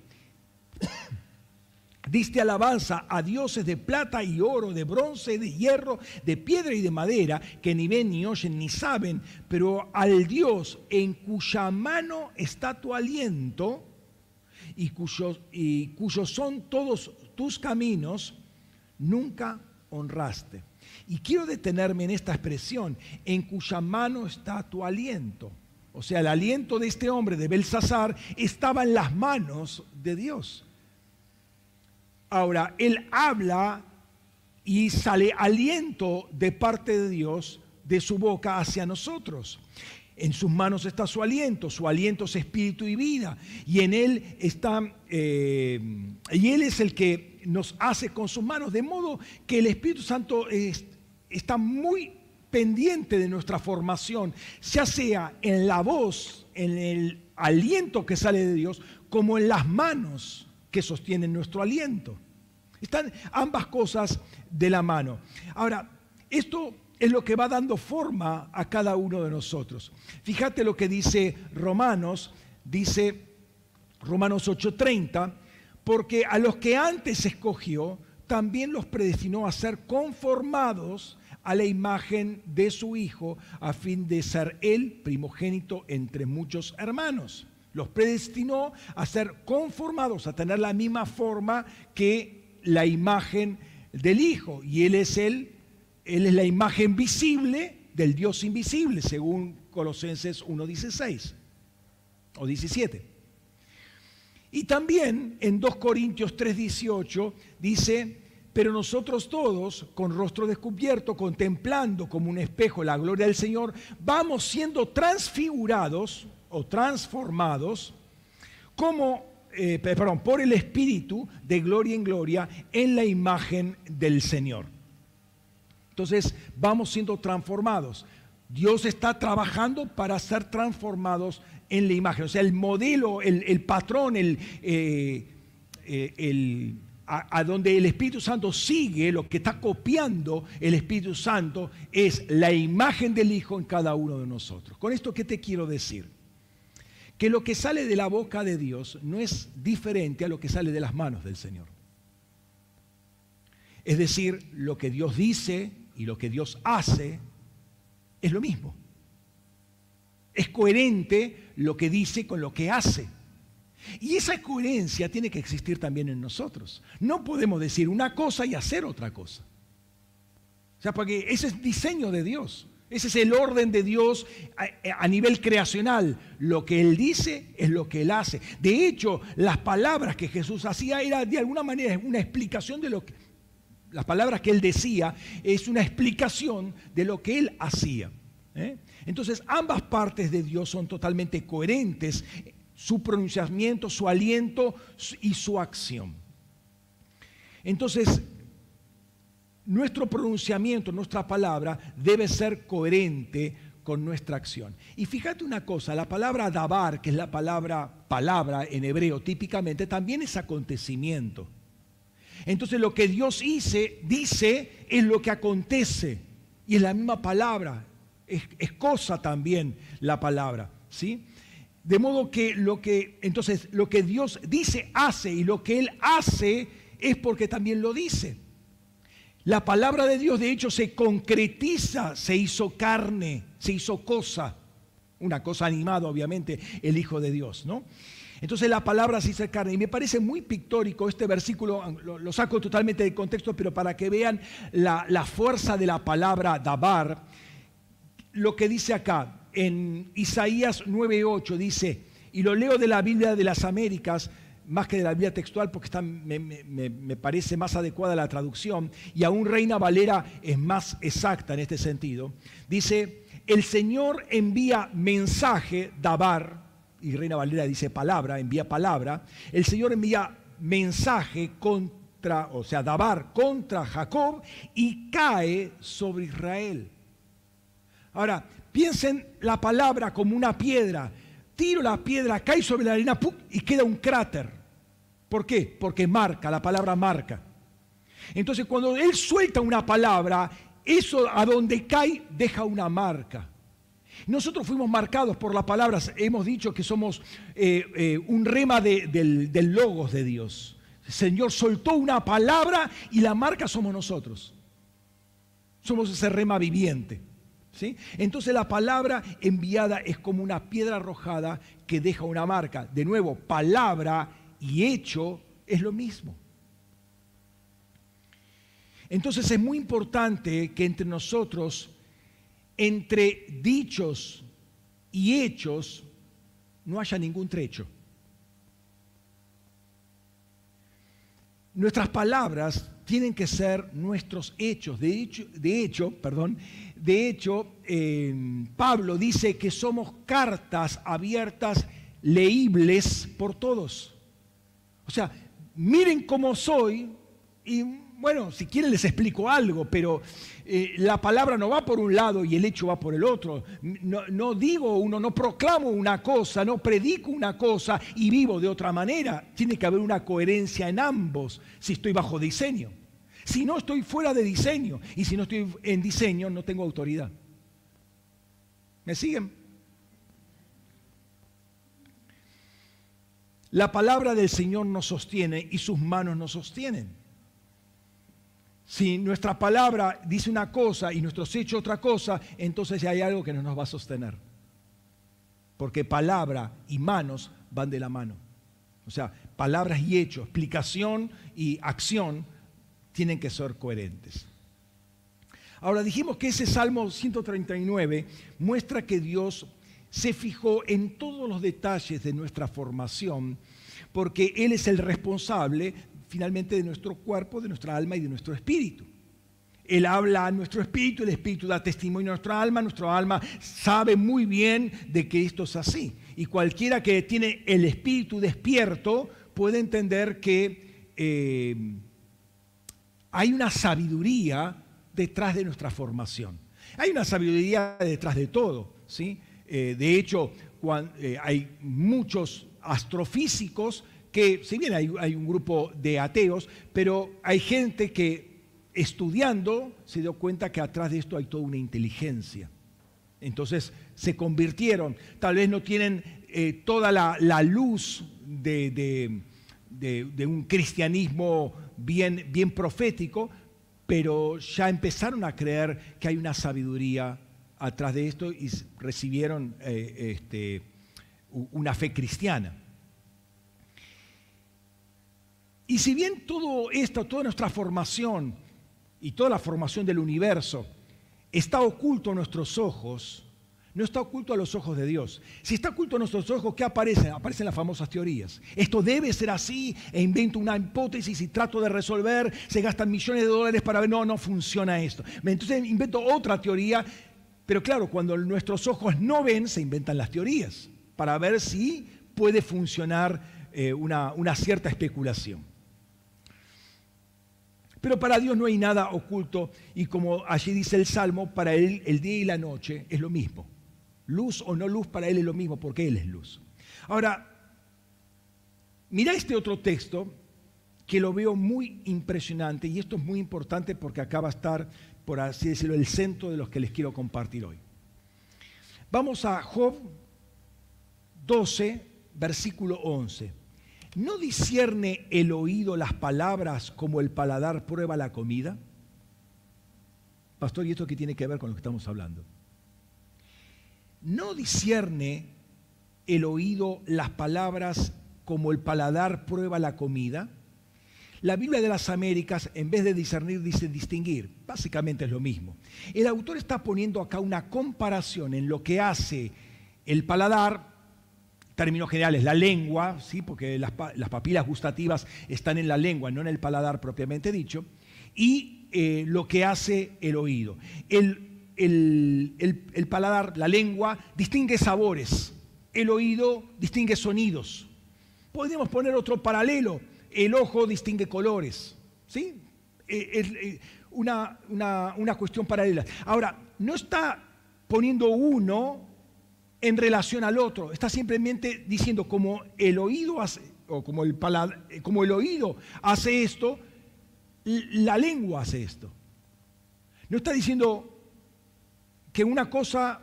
diste alabanza a dioses de plata y oro, de bronce, de hierro, de piedra y de madera, que ni ven, ni oyen, ni saben, pero al Dios en cuya mano está tu aliento y cuyos son todos tus caminos, nunca honraste. Y quiero detenerme en esta expresión, en cuya mano está tu aliento. O sea, el aliento de este hombre, de Belsasar, estaba en las manos de Dios. Ahora, él habla y sale aliento de parte de Dios de su boca hacia nosotros. En sus manos está su aliento es espíritu y vida, y en él está, y él es el que nos hace con sus manos, de modo que el Espíritu Santo está muy pendiente de nuestra formación, ya sea en la voz, en el aliento que sale de Dios, como en las manos que sostienen nuestro aliento. Están ambas cosas de la mano. Ahora, esto es lo que va dando forma a cada uno de nosotros. Fíjate lo que dice Romanos 8:30, porque a los que antes escogió, también los predestinó a ser conformados a la imagen de su Hijo, a fin de ser Él primogénito entre muchos hermanos. Los predestinó a ser conformados, a tener la misma forma que la imagen del Hijo. Y Él es la imagen visible del Dios invisible, según Colosenses 1:16 o 17. Y también en 2 Corintios 3:18 dice, pero nosotros todos, con rostro descubierto, contemplando como un espejo la gloria del Señor, vamos siendo transfigurados o transformados por el Espíritu de gloria en gloria en la imagen del Señor. Entonces vamos siendo transformados. Dios está trabajando para ser transformados en la imagen. O sea, el modelo, el patrón, a donde el Espíritu Santo sigue, lo que está copiando el Espíritu Santo es la imagen del Hijo en cada uno de nosotros. Con esto, ¿qué te quiero decir? Que lo que sale de la boca de Dios no es diferente a lo que sale de las manos del Señor. Es decir, lo que Dios dice y lo que Dios hace es lo mismo. Es coherente lo que dice con lo que hace. Y esa coherencia tiene que existir también en nosotros. No podemos decir una cosa y hacer otra cosa. O sea, porque ese es diseño de Dios. Ese es el orden de Dios a nivel creacional. Lo que Él dice es lo que Él hace. De hecho, las palabras que Jesús hacía era de alguna manera una explicación de lo que... Las palabras que Él decía es una explicación de lo que Él hacía. Entonces, ambas partes de Dios son totalmente coherentes. Su pronunciamiento, su aliento y su acción. Entonces, nuestro pronunciamiento, nuestra palabra debe ser coherente con nuestra acción. Y fíjate una cosa, la palabra dabar, que es la palabra en hebreo típicamente, también es acontecimiento. Entonces lo que Dios dice es lo que acontece. Y es la misma palabra, es cosa también la palabra, ¿sí? De modo que lo que Dios dice, hace, y lo que Él hace es porque también lo dice. La palabra de Dios, de hecho, se concretiza, se hizo carne, se hizo cosa. Una cosa animada, obviamente, el Hijo de Dios, ¿no? Entonces la palabra se hizo carne. Y me parece muy pictórico este versículo, lo saco totalmente del contexto, pero para que vean la fuerza de la palabra dabar, lo que dice acá, en Isaías 9:8 dice, y lo leo de la Biblia de las Américas, más que de la Biblia textual, porque me parece más adecuada la traducción, y aún Reina Valera es más exacta en este sentido. Dice, el Señor envía mensaje, dabar, y Reina Valera dice palabra, envía palabra. El Señor envía mensaje contra, o sea, dabar contra Jacob, y cae sobre Israel. Ahora, piensen la palabra como una piedra. Tiro la piedra, cae sobre la arena, ¡pum!, y queda un cráter. ¿Por qué? Porque marca, la palabra marca. Entonces, cuando Él suelta una palabra, eso a donde cae deja una marca. Nosotros fuimos marcados por la palabra, hemos dicho que somos un rema del logos de Dios. El Señor soltó una palabra y la marca somos nosotros. Somos ese rema viviente. ¿Sí? Entonces la palabra enviada es como una piedra arrojada que deja una marca. De nuevo, palabra y hecho es lo mismo. Entonces es muy importante que entre nosotros, entre dichos y hechos, no haya ningún trecho. Nuestras palabras tienen que ser nuestros hechos. De hecho, Pablo dice que somos cartas abiertas, leíbles por todos. O sea, miren cómo soy y bueno, si quieren les explico algo, pero la palabra no va por un lado y el hecho va por el otro. No proclamo una cosa, no predico una cosa y vivo de otra manera. Tiene que haber una coherencia en ambos si estoy bajo diseño. Si no, estoy fuera de diseño, y si no estoy en diseño no tengo autoridad. ¿Me siguen? La palabra del Señor nos sostiene y sus manos nos sostienen. Si nuestra palabra dice una cosa y nuestros hechos otra cosa, entonces ya hay algo que no nos va a sostener. Porque palabra y manos van de la mano. O sea, palabras y hechos, explicación y acción tienen que ser coherentes. Ahora dijimos que ese Salmo 139 muestra que Dios se fijó en todos los detalles de nuestra formación, porque Él es el responsable finalmente de nuestro cuerpo, de nuestra alma y de nuestro espíritu. Él habla a nuestro espíritu, el espíritu da testimonio a nuestra alma sabe muy bien de que esto es así. Y cualquiera que tiene el espíritu despierto puede entender que hay una sabiduría detrás de nuestra formación. Hay una sabiduría detrás de todo, ¿sí? De hecho, hay muchos astrofísicos que, si bien hay un grupo de ateos, pero hay gente que estudiando se dio cuenta que atrás de esto hay toda una inteligencia. Entonces se convirtieron, tal vez no tienen toda la luz de un cristianismo bien profético, pero ya empezaron a creer que hay una sabiduría atrás de esto y recibieron una fe cristiana. Y si bien todo esto, toda nuestra formación y toda la formación del universo está oculto a nuestros ojos, no está oculto a los ojos de Dios. Si está oculto a nuestros ojos, ¿qué aparece? Aparecen las famosas teorías. Esto debe ser así, e invento una hipótesis y trato de resolver, se gastan millones de dólares para ver, no funciona esto. Entonces invento otra teoría, pero claro, cuando nuestros ojos no ven, se inventan las teorías para ver si puede funcionar una cierta especulación. Pero para Dios no hay nada oculto y como allí dice el Salmo, para Él el día y la noche es lo mismo. Luz o no luz para Él es lo mismo porque Él es luz. Ahora, mira este otro texto que lo veo muy impresionante y esto es muy importante porque acá va a estar, por así decirlo, el centro de los que les quiero compartir hoy. Vamos a Job 12, versículo 11. ¿No discierne el oído las palabras como el paladar prueba la comida? Pastor, ¿y esto qué tiene que ver con lo que estamos hablando? ¿No discierne el oído las palabras como el paladar prueba la comida? La Biblia de las Américas, en vez de discernir, dice distinguir. Básicamente es lo mismo. El autor está poniendo acá una comparación en lo que hace el paladar términos generales, la lengua, ¿sí? Porque las papilas gustativas están en la lengua, no en el paladar propiamente dicho, y lo que hace el oído. El paladar, la lengua, distingue sabores, el oído distingue sonidos. Podríamos poner otro paralelo, el ojo distingue colores, ¿sí? Una cuestión paralela. Ahora, no está poniendo uno en relación al otro, está simplemente diciendo como el oído hace, o como el oído hace esto, la lengua hace esto. No está diciendo que una cosa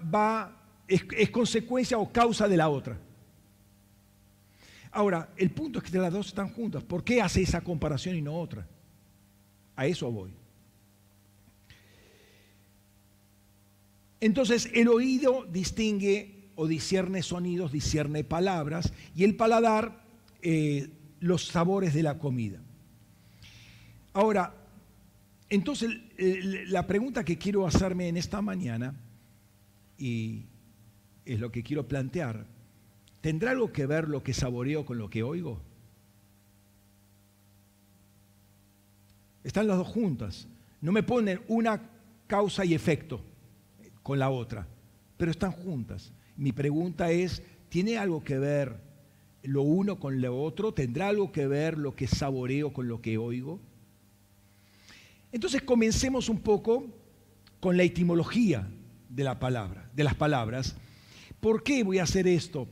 es consecuencia o causa de la otra. Ahora, el punto es que las dos están juntas. ¿Por qué hace esa comparación y no otra? A eso voy. Entonces, el oído distingue o discierne sonidos, discierne palabras, y el paladar los sabores de la comida. Ahora, entonces, la pregunta que quiero hacerme en esta mañana, y es lo que quiero plantear, ¿tendrá algo que ver lo que saboreo con lo que oigo? Están las dos juntas. No me ponen una causa y efecto con la otra, pero están juntas. Mi pregunta es, ¿tiene algo que ver lo uno con lo otro? ¿Tendrá algo que ver lo que saboreo con lo que oigo? Entonces comencemos un poco con la etimología de la palabra, de las palabras. ¿Por qué voy a hacer esto?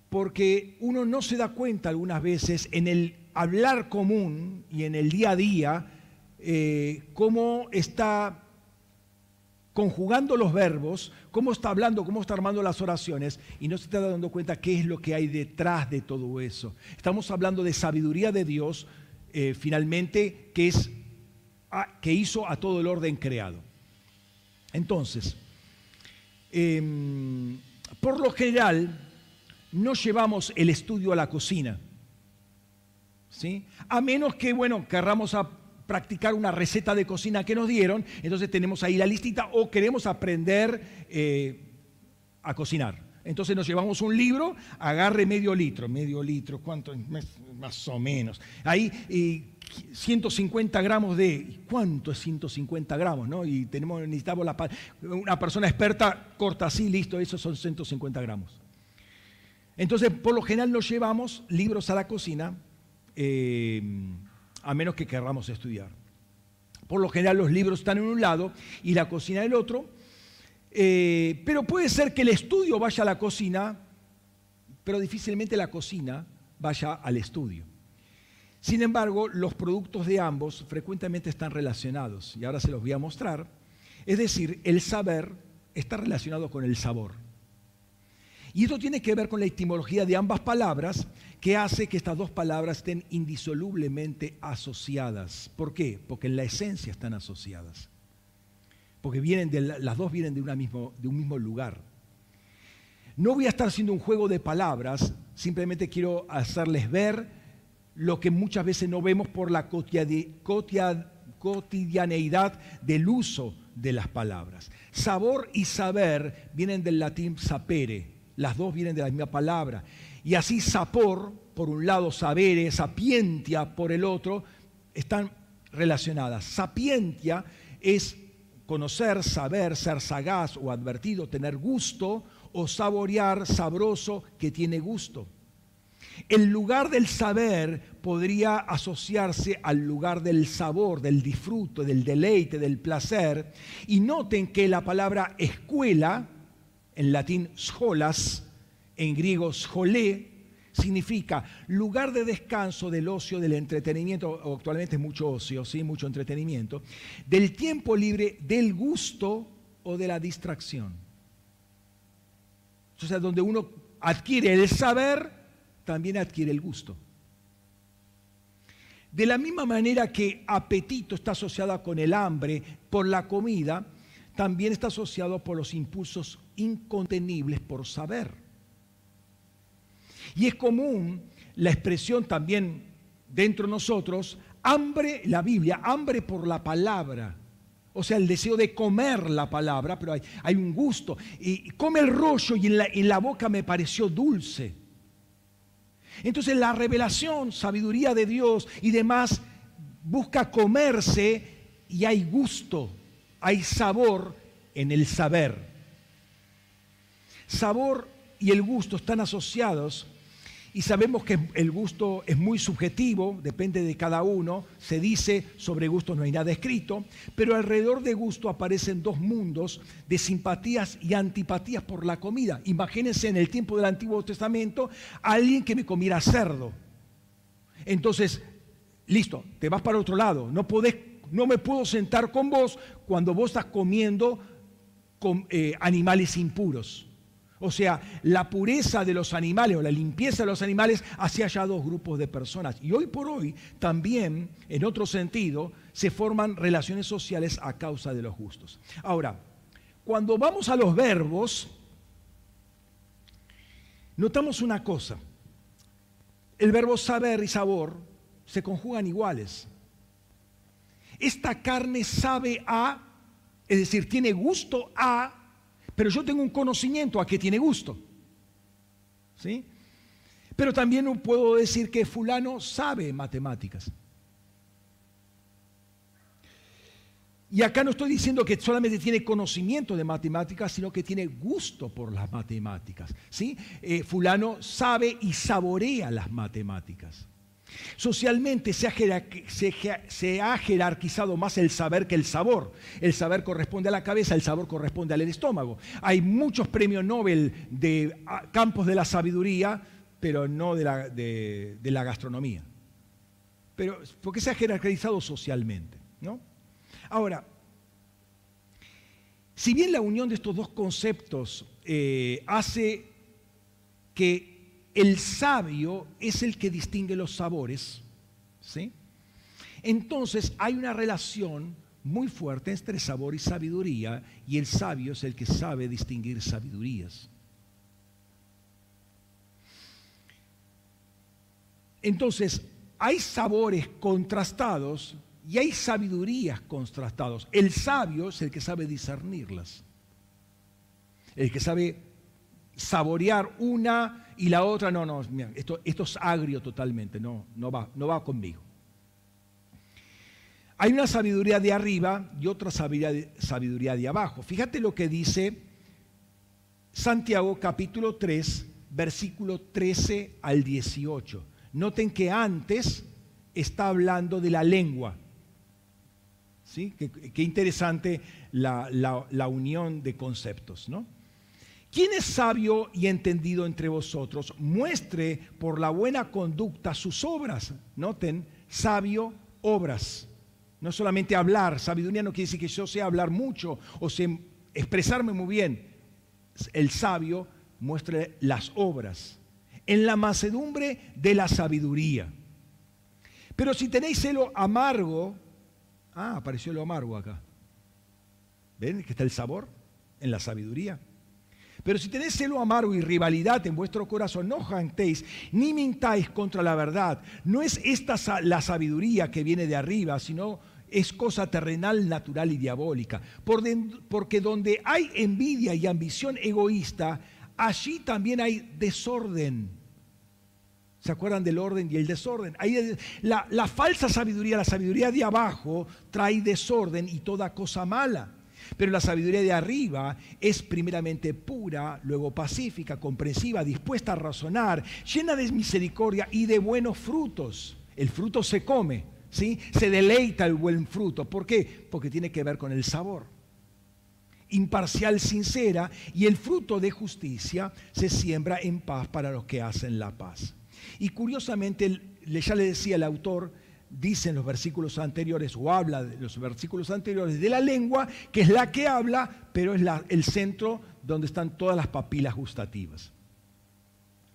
Porque uno no se da cuenta algunas veces en el hablar común y en el día a día cómo está conjugando los verbos, cómo está hablando, cómo está armando las oraciones, y no se está dando cuenta qué es lo que hay detrás de todo eso. Estamos hablando de sabiduría de Dios, finalmente, que hizo a todo el orden creado. Entonces, por lo general, no llevamos el estudio a la cocina, ¿sí? A menos que, querramos practicar una receta de cocina que nos dieron, entonces tenemos ahí la listita, o queremos aprender a cocinar. Entonces nos llevamos un libro, agarre medio litro, ¿cuánto? Más o menos. Ahí 150 gramos de, ¿cuánto es 150 gramos? ¿No? Y necesitamos una persona experta corta así, listo, esos son 150 gramos. Entonces, por lo general nos llevamos libros a la cocina, a menos que querramos estudiar. Por lo general los libros están en un lado y la cocina en el otro, pero puede ser que el estudio vaya a la cocina, pero difícilmente la cocina vaya al estudio. Sin embargo, los productos de ambos frecuentemente están relacionados, y ahora se los voy a mostrar. Es decir, el saber está relacionado con el sabor. Y esto tiene que ver con la etimología de ambas palabras, que hace que estas dos palabras estén indisolublemente asociadas. ¿Por qué? Porque en la esencia están asociadas. Porque las dos vienen de un mismo lugar. No voy a estar haciendo un juego de palabras, simplemente quiero hacerles ver lo que muchas veces no vemos por la cotidianeidad del uso de las palabras. Sabor y saber vienen del latín sapere. Las dos vienen de la misma palabra. Y así sapor, por un lado sabere, sapientia por el otro, están relacionadas. Sapientia es conocer, saber, ser sagaz o advertido, tener gusto, o saborear, sabroso, que tiene gusto. El lugar del saber podría asociarse al lugar del sabor, del disfrute, del deleite, del placer. Y noten que la palabra escuela, en latín scholas, en griego scholé, significa lugar de descanso, del ocio, del entretenimiento, o actualmente es mucho ocio, ¿sí? Mucho entretenimiento, del tiempo libre, del gusto o de la distracción. O sea, donde uno adquiere el saber, también adquiere el gusto. De la misma manera que apetito está asociado con el hambre por la comida, también está asociado por los impulsos incontenibles por saber. Y es común la expresión también dentro de nosotros, hambre, la Biblia, hambre por la palabra. O sea, el deseo de comer la palabra, pero hay un gusto. Y come el rollo y en la boca me pareció dulce. Entonces la revelación, sabiduría de Dios y demás busca comerse y hay gusto, hay sabor en el saber. Sabor y el gusto están asociados y sabemos que el gusto es muy subjetivo, depende de cada uno. Se dice sobre gusto no hay nada escrito, pero alrededor de gusto aparecen dos mundos de simpatías y antipatías por la comida. Imagínense en el tiempo del Antiguo Testamento alguien que me comiera cerdo. Entonces, listo, te vas para otro lado. No me puedo sentar con vos cuando vos estás comiendo animales impuros. O sea, la pureza de los animales o la limpieza de los animales hacía ya dos grupos de personas. Y hoy por hoy también, en otro sentido, se forman relaciones sociales a causa de los gustos. Ahora, cuando vamos a los verbos, notamos una cosa. El verbo saber y sabor se conjugan iguales. Esta carne sabe a, es decir, tiene gusto a, pero yo tengo un conocimiento a que tiene gusto. ¿Sí? Pero también puedo decir que fulano sabe matemáticas. Y acá no estoy diciendo que solamente tiene conocimiento de matemáticas, sino que tiene gusto por las matemáticas. ¿Sí? Fulano sabe y saborea las matemáticas. Socialmente se ha jerarquizado más el saber que el sabor. El saber corresponde a la cabeza, el sabor corresponde al estómago. Hay muchos premios Nobel de campos de la sabiduría, pero no de la gastronomía. Pero porque se ha jerarquizado socialmente, ¿no? Ahora, si bien la unión de estos dos conceptos hace que el sabio es el que distingue los sabores, ¿sí? Entonces hay una relación muy fuerte entre sabor y sabiduría, y el sabio es el que sabe distinguir sabidurías. Entonces, hay sabores contrastados y hay sabidurías contrastados. El sabio es el que sabe discernirlas, el que sabe saborear una y la otra, no, mira, esto es agrio totalmente, no va conmigo. Hay una sabiduría de arriba y otra sabiduría de abajo. Fíjate lo que dice Santiago capítulo 3, versículo 13 al 18. Noten que antes está hablando de la lengua. ¿Sí? Qué interesante la unión de conceptos, ¿no? ¿Quién es sabio y entendido entre vosotros? Muestre por la buena conducta sus obras. Noten, sabio, obras. No solamente hablar. Sabiduría no quiere decir que yo sé hablar mucho o sé expresarme muy bien. El sabio muestre las obras en la mansedumbre de la sabiduría. Pero si tenéis celo amargo, apareció lo amargo acá. ¿Ven que está el sabor en la sabiduría? Pero si tenéis celo amargo y rivalidad en vuestro corazón, no jantéis ni mintáis contra la verdad. No es esta la sabiduría que viene de arriba, sino es cosa terrenal, natural y diabólica. Porque donde hay envidia y ambición egoísta, allí también hay desorden. ¿Se acuerdan del orden y el desorden? La falsa sabiduría, la sabiduría de abajo, trae desorden y toda cosa mala. Pero la sabiduría de arriba es primeramente pura, luego pacífica, comprensiva, dispuesta a razonar, llena de misericordia y de buenos frutos. El fruto se come, ¿sí? Se deleita el buen fruto. ¿Por qué? Porque tiene que ver con el sabor. Imparcial, sincera, y el fruto de justicia se siembra en paz para los que hacen la paz. Y curiosamente, ya le decía el autor, dice en los versículos anteriores, o habla de los versículos anteriores de la lengua, que es la que habla, pero es el centro donde están todas las papilas gustativas.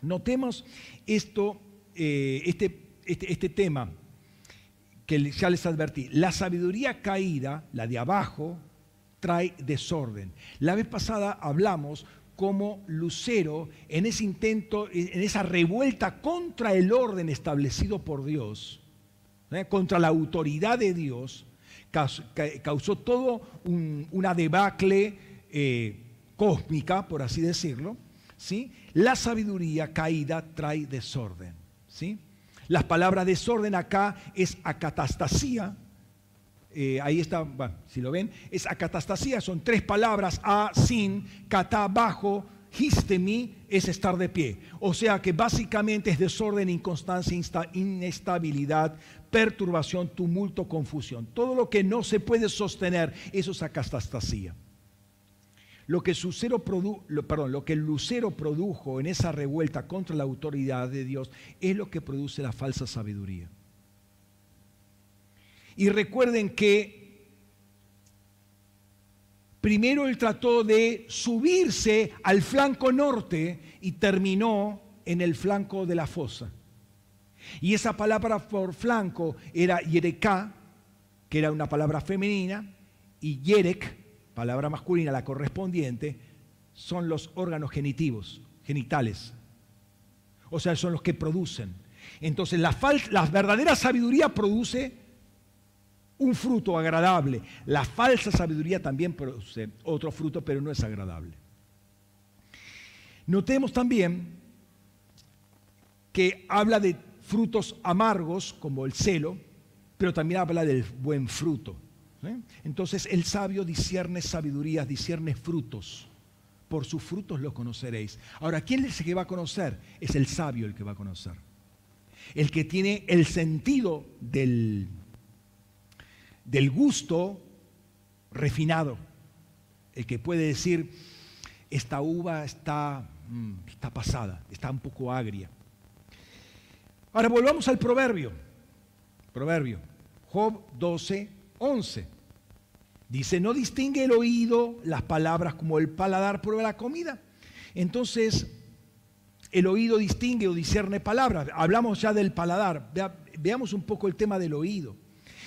Notemos esto, este tema que ya les advertí. La sabiduría caída, la de abajo, trae desorden. La vez pasada hablamos como Lucero, en ese intento, en esa revuelta contra el orden establecido por Dios, contra la autoridad de Dios, causó todo una debacle cósmica, por así decirlo, ¿sí? La sabiduría caída trae desorden. ¿sí? Las palabras desorden acá es acatastasía. Ahí está, bueno, si lo ven, es acatastasía, son 3 palabras, a, sin, catá, bajo, histemi, es estar de pie. O sea que básicamente es desorden, inconstancia, inestabilidad, perturbación, tumulto, confusión. Todo lo que no se puede sostener, eso es acatastasía. Lo que el lucero produjo en esa revuelta contra la autoridad de Dios es lo que produce la falsa sabiduría. Y recuerden que primero él trató de subirse al flanco norte y terminó en el flanco de la fosa. Y esa palabra por flanco era yereká, que era una palabra femenina, y yerek, palabra masculina, la correspondiente, son los órganos genitales. O sea, son los que producen. Entonces, la verdadera sabiduría produce un fruto agradable. La falsa sabiduría también produce otro fruto, pero no es agradable. Notemos también que habla de frutos amargos, como el celo, pero también habla del buen fruto. Entonces el sabio discierne sabidurías, discierne frutos. Por sus frutos los conoceréis. Ahora, ¿quién es el que va a conocer? Es el sabio el que va a conocer. El que tiene el sentido del gusto refinado. El que puede decir, esta uva está pasada, está un poco agria. Ahora volvamos al proverbio. Job 12:11. Dice, no distingue el oído las palabras como el paladar prueba la comida. Entonces, el oído distingue o discierne palabras. Hablamos ya del paladar. Veamos un poco el tema del oído.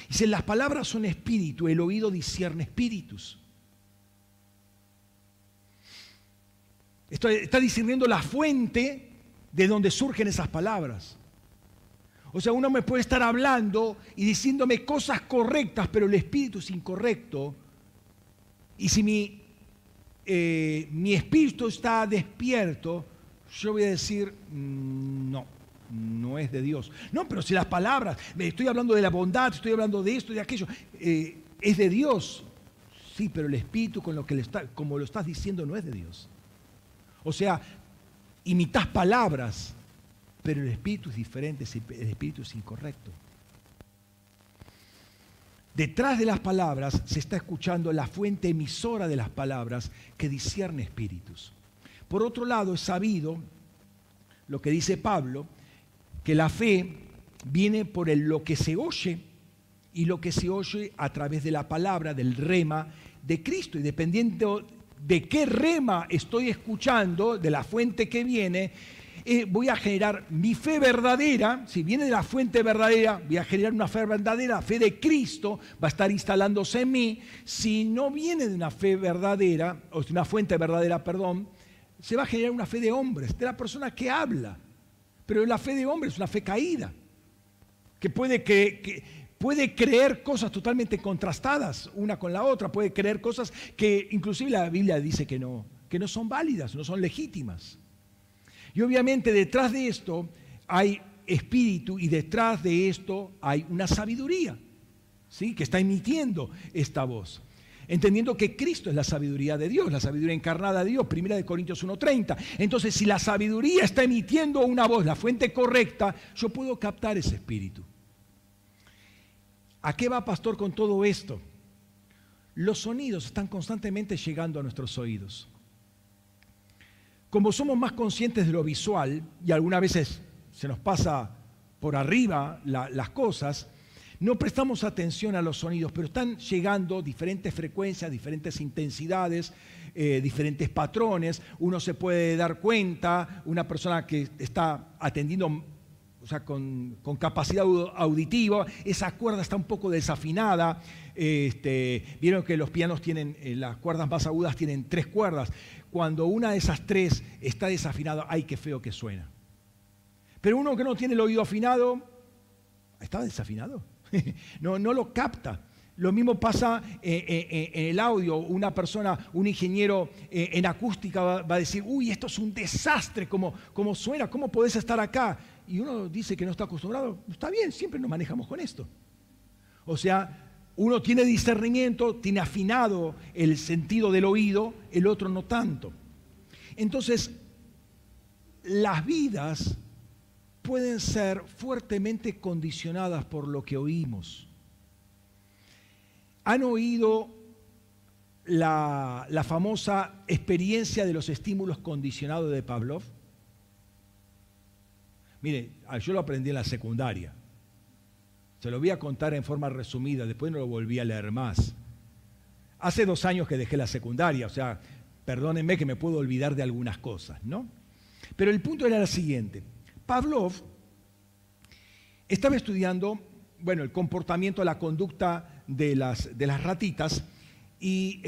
Dice, las palabras son espíritu, el oído discierne espíritus. Está discerniendo la fuente de donde surgen esas palabras. O sea, uno me puede estar hablando y diciéndome cosas correctas, pero el espíritu es incorrecto. Y si mi espíritu está despierto, yo voy a decir, no es de Dios. No, pero si las palabras, estoy hablando de la bondad, estoy hablando de esto y de aquello, es de Dios. Sí, pero el espíritu como lo estás diciendo no es de Dios. O sea, imitas palabras, pero el espíritu es diferente, el espíritu es incorrecto. Detrás de las palabras se está escuchando la fuente emisora de las palabras que discierne espíritus. Por otro lado, es sabido lo que dice Pablo, que la fe viene por lo que se oye y lo que se oye a través de la palabra, del rema de Cristo. Y dependiendo de qué rema estoy escuchando, de la fuente que viene, voy a generar mi fe verdadera. Si viene de la fuente verdadera, voy a generar una fe verdadera, la fe de Cristo va a estar instalándose en mí. Si no viene de una fe verdadera, o de una fuente verdadera, perdón, se va a generar una fe de hombres, de la persona que habla. Pero la fe de hombres es una fe caída, que puede creer cosas totalmente contrastadas una con la otra, puede creer cosas que inclusive la Biblia dice que no son válidas, no son legítimas. Y obviamente detrás de esto hay espíritu y detrás de esto hay una sabiduría, ¿sí?, que está emitiendo esta voz. Entendiendo que Cristo es la sabiduría de Dios, la sabiduría encarnada de Dios, 1 Corintios 1:30. Entonces, si la sabiduría está emitiendo una voz, la fuente correcta, yo puedo captar ese espíritu. ¿A qué va, pastor, con todo esto? Los sonidos están constantemente llegando a nuestros oídos. Como somos más conscientes de lo visual, y algunas veces se nos pasa por arriba las cosas, no prestamos atención a los sonidos, pero están llegando diferentes frecuencias, diferentes intensidades, diferentes patrones. Uno se puede dar cuenta, una persona que está atendiendo, o sea, con capacidad auditiva, esa cuerda está un poco desafinada. Vieron que los pianos tienen, las cuerdas más agudas tienen 3 cuerdas. Cuando una de esas 3 está desafinada, ¡ay, qué feo que suena! Pero uno que no tiene el oído afinado, está desafinado. No lo capta. Lo mismo pasa en el audio. Una persona, un ingeniero en acústica va a decir, uy, esto es un desastre, como suena, ¿cómo podés estar acá? y uno dice que no está acostumbrado, está bien, siempre nos manejamos con esto. O sea, uno tiene discernimiento, tiene afinado el sentido del oído, el otro no tanto. Entonces, las vidas pueden ser fuertemente condicionadas por lo que oímos. ¿Han oído la famosa experiencia de los estímulos condicionados de Pavlov? Mire, yo lo aprendí en la secundaria. Se lo voy a contar en forma resumida, después no lo volví a leer más. Hace 2 años que dejé la secundaria, o sea, perdónenme que me puedo olvidar de algunas cosas, ¿no? Pero el punto era el siguiente. Pavlov estaba estudiando, bueno, el comportamiento, la conducta de las ratitas y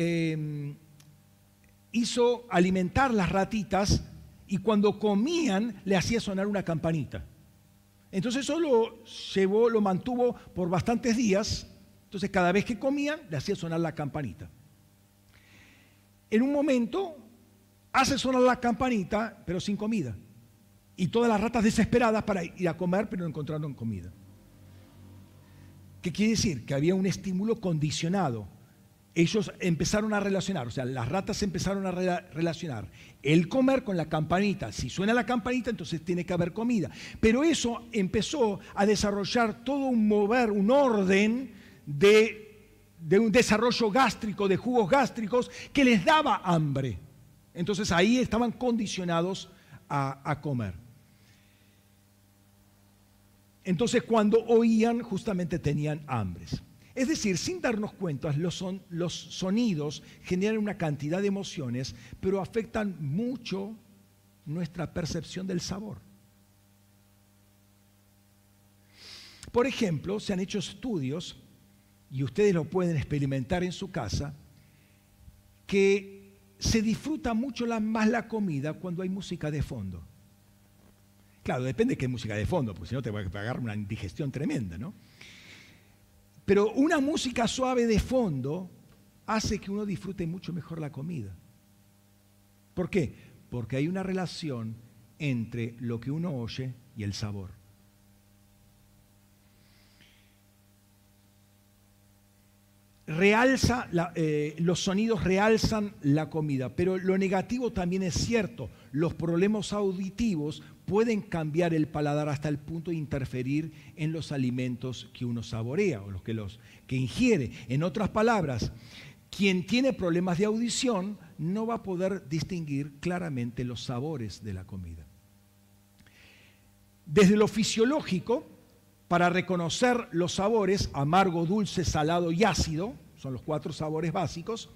hizo alimentar las ratitas y cuando comían le hacía sonar una campanita. Entonces eso lo mantuvo por bastantes días. Entonces cada vez que comían le hacía sonar la campanita. En un momento hace sonar la campanita, pero sin comida. Y todas las ratas desesperadas para ir a comer, pero no encontraron comida. ¿Qué quiere decir? Que había un estímulo condicionado. Ellos empezaron a relacionar, o sea, las ratas empezaron a relacionar el comer con la campanita. Si suena la campanita, entonces tiene que haber comida. Pero eso empezó a desarrollar todo un mover, un orden de un desarrollo gástrico, de jugos gástricos, que les daba hambre. Entonces ahí estaban condicionados a comer. Entonces cuando oían, justamente tenían hambres. Es decir, sin darnos cuenta, los sonidos generan una cantidad de emociones, pero afectan mucho nuestra percepción del sabor. Por ejemplo, se han hecho estudios, y ustedes lo pueden experimentar en su casa, que se disfruta mucho más la comida cuando hay música de fondo. Claro, depende de qué música de fondo, porque si no te va a pegar una indigestión tremenda, ¿no? Pero una música suave de fondo hace que uno disfrute mucho mejor la comida. ¿Por qué? Porque hay una relación entre lo que uno oye y el sabor. Los sonidos realzan la comida, pero lo negativo también es cierto. Los problemas auditivos pueden cambiar el paladar hasta el punto de interferir en los alimentos que uno saborea o los que ingiere. En otras palabras, quien tiene problemas de audición no va a poder distinguir claramente los sabores de la comida. Desde lo fisiológico, para reconocer los sabores, amargo, dulce, salado y ácido, son los 4 sabores básicos,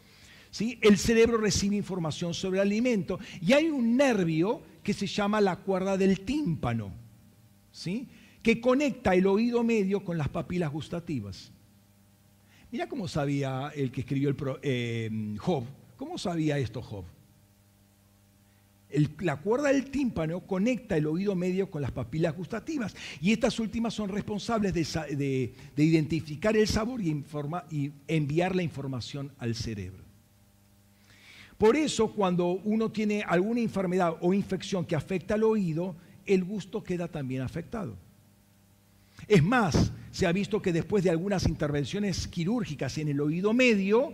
¿sí? El cerebro recibe información sobre el alimento y hay un nervio que se llama la cuerda del tímpano, ¿sí? Que conecta el oído medio con las papilas gustativas. Mira cómo sabía el que escribió Job. ¿Cómo sabía esto Job? La cuerda del tímpano conecta el oído medio con las papilas gustativas y estas últimas son responsables de identificar el sabor y enviar la información al cerebro. Por eso, cuando uno tiene alguna enfermedad o infección que afecta al oído, el gusto queda también afectado. Es más, se ha visto que después de algunas intervenciones quirúrgicas en el oído medio,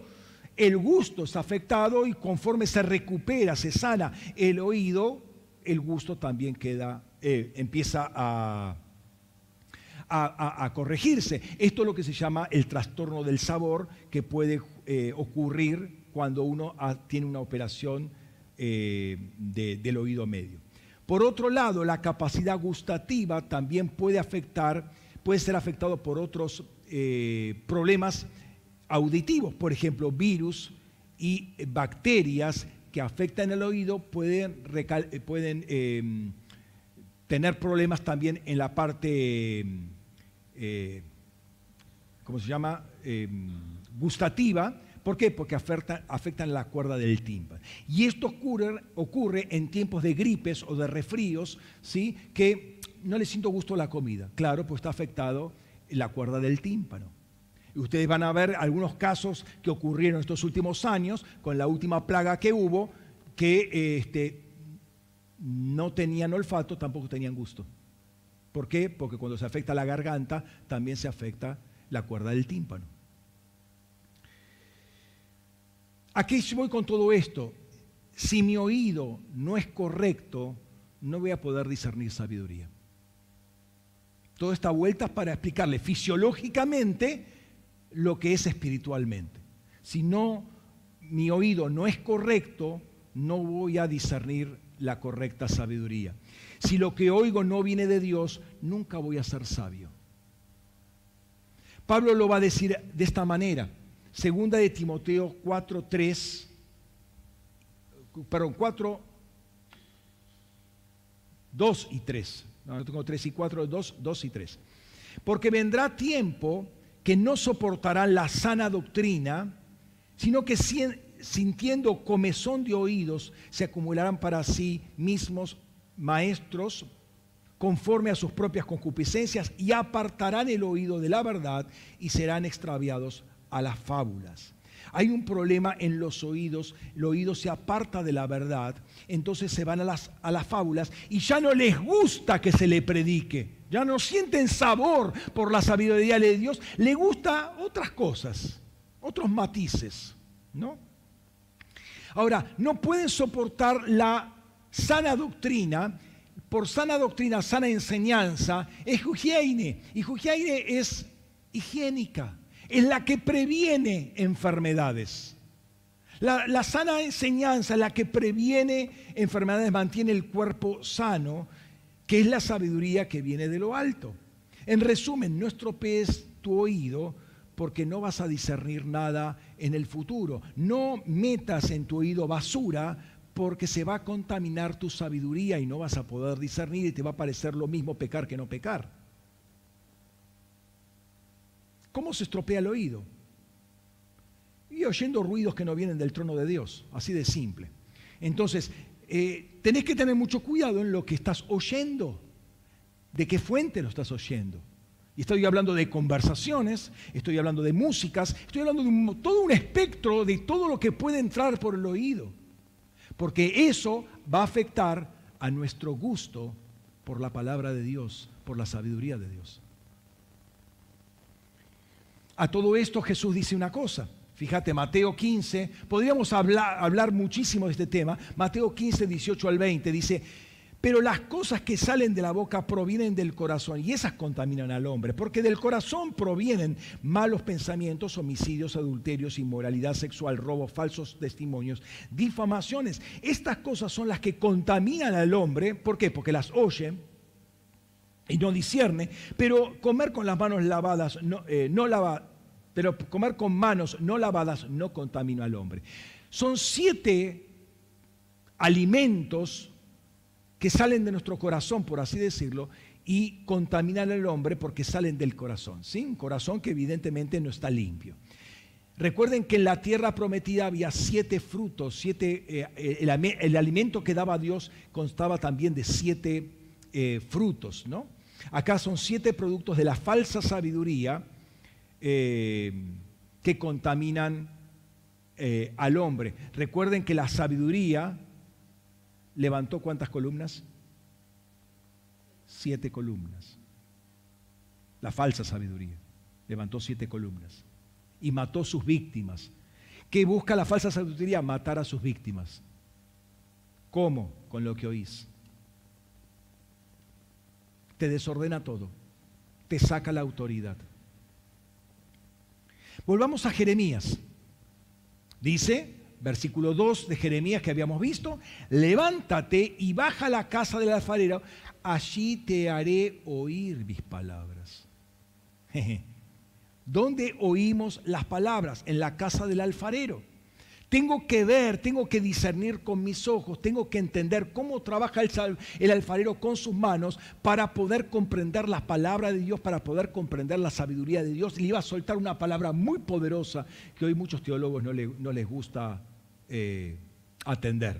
el gusto está afectado y conforme se recupera, se sana el oído, el gusto también empieza a corregirse. Esto es lo que se llama el trastorno del sabor, que puede ocurrir cuando uno tiene una operación del oído medio. Por otro lado, la capacidad gustativa también puede ser afectado por otros problemas auditivos, por ejemplo, virus y bacterias que afectan el oído pueden tener problemas también en la parte, ¿cómo se llama? Gustativa. ¿Por qué? Porque afectan la cuerda del tímpano. Y esto ocurre en tiempos de gripes o de resfríos, ¿sí? Que no le siento gusto a la comida. Claro, pues está afectado la cuerda del tímpano. Y ustedes van a ver algunos casos que ocurrieron estos últimos años con la última plaga que hubo, que no tenían olfato, tampoco tenían gusto. ¿Por qué? Porque cuando se afecta la garganta, también se afecta la cuerda del tímpano. ¿A qué voy con todo esto? Si mi oído no es correcto, no voy a poder discernir sabiduría. Toda esta vuelta es para explicarle fisiológicamente lo que es espiritualmente. Si no, mi oído no es correcto, no voy a discernir la correcta sabiduría. Si lo que oigo no viene de Dios, nunca voy a ser sabio. Pablo lo va a decir de esta manera. Segunda de Timoteo 4, 2 y 3. No tengo 3 y 4, 2 y 3. Porque vendrá tiempo que no soportarán la sana doctrina, sino que sintiendo comezón de oídos, se acumularán para sí mismos maestros conforme a sus propias concupiscencias y apartarán el oído de la verdad y serán extraviados a las fábulas. Hay un problema en los oídos, el oído se aparta de la verdad, entonces se van a las fábulas y ya no les gusta que se le predique, ya no sienten sabor por la sabiduría de Dios, le gusta otras cosas, otros matices, ¿no? Ahora, no pueden soportar la sana doctrina. Por sana doctrina, sana enseñanza, es higiene, y higiene es higiénica, es la que previene enfermedades. La sana enseñanza, la que previene enfermedades, mantiene el cuerpo sano, que es la sabiduría que viene de lo alto. En resumen, no estropees tu oído porque no vas a discernir nada en el futuro. No metas en tu oído basura porque se va a contaminar tu sabiduría y no vas a poder discernir y te va a parecer lo mismo pecar que no pecar. ¿Cómo se estropea el oído? Y oyendo ruidos que no vienen del trono de Dios, así de simple. Entonces, tenés que tener mucho cuidado en lo que estás oyendo, de qué fuente lo estás oyendo. Y estoy hablando de conversaciones, estoy hablando de músicas, estoy hablando de todo un espectro de todo lo que puede entrar por el oído. Porque eso va a afectar a nuestro gusto por la palabra de Dios, por la sabiduría de Dios. A todo esto Jesús dice una cosa. Fíjate, Mateo 15, podríamos hablar muchísimo de este tema. Mateo 15, 18 al 20 dice: pero las cosas que salen de la boca provienen del corazón y esas contaminan al hombre, porque del corazón provienen malos pensamientos, homicidios, adulterios, inmoralidad sexual, robos, falsos testimonios, difamaciones. Estas cosas son las que contaminan al hombre. ¿Por qué? Porque las oye y no discierne, pero comer con las manos lavadas pero comer con manos no lavadas no contamina al hombre. Son 7 alimentos que salen de nuestro corazón, por así decirlo, y contaminan al hombre porque salen del corazón, ¿sí? Un corazón que evidentemente no está limpio. Recuerden que en la tierra prometida había 7 frutos, el alimento que daba Dios constaba también de 7 frutos, ¿no? Acá son 7 productos de la falsa sabiduría que contaminan al hombre. Recuerden que la sabiduría levantó ¿cuántas columnas? 7 columnas. La falsa sabiduría levantó 7 columnas y mató sus víctimas. ¿Qué busca la falsa sabiduría? Matar a sus víctimas. ¿Cómo? Con lo que oís. Te desordena todo, te saca la autoridad. Volvamos a Jeremías. Dice, versículo 2 de Jeremías que habíamos visto: levántate y baja a la casa del alfarero, allí te haré oír mis palabras. ¿Dónde oímos las palabras? En la casa del alfarero. Tengo que ver, tengo que discernir con mis ojos, tengo que entender cómo trabaja el alfarero con sus manos para poder comprender las palabras de Dios, para poder comprender la sabiduría de Dios. Y le iba a soltar una palabra muy poderosa que hoy muchos teólogos no les gusta atender.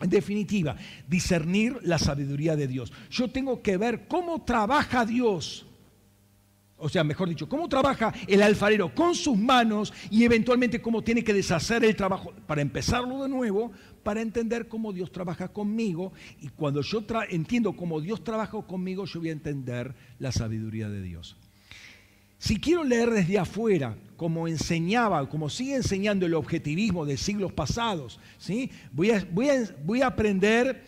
En definitiva, discernir la sabiduría de Dios. Yo tengo que ver cómo trabaja Dios. O sea, mejor dicho, cómo trabaja el alfarero con sus manos y eventualmente cómo tiene que deshacer el trabajo para empezarlo de nuevo, para entender cómo Dios trabaja conmigo. Y cuando yo entiendo cómo Dios trabaja conmigo, yo voy a entender la sabiduría de Dios. Si quiero leer desde afuera, como enseñaba, como sigue enseñando el objetivismo de siglos pasados, ¿sí? voy a aprender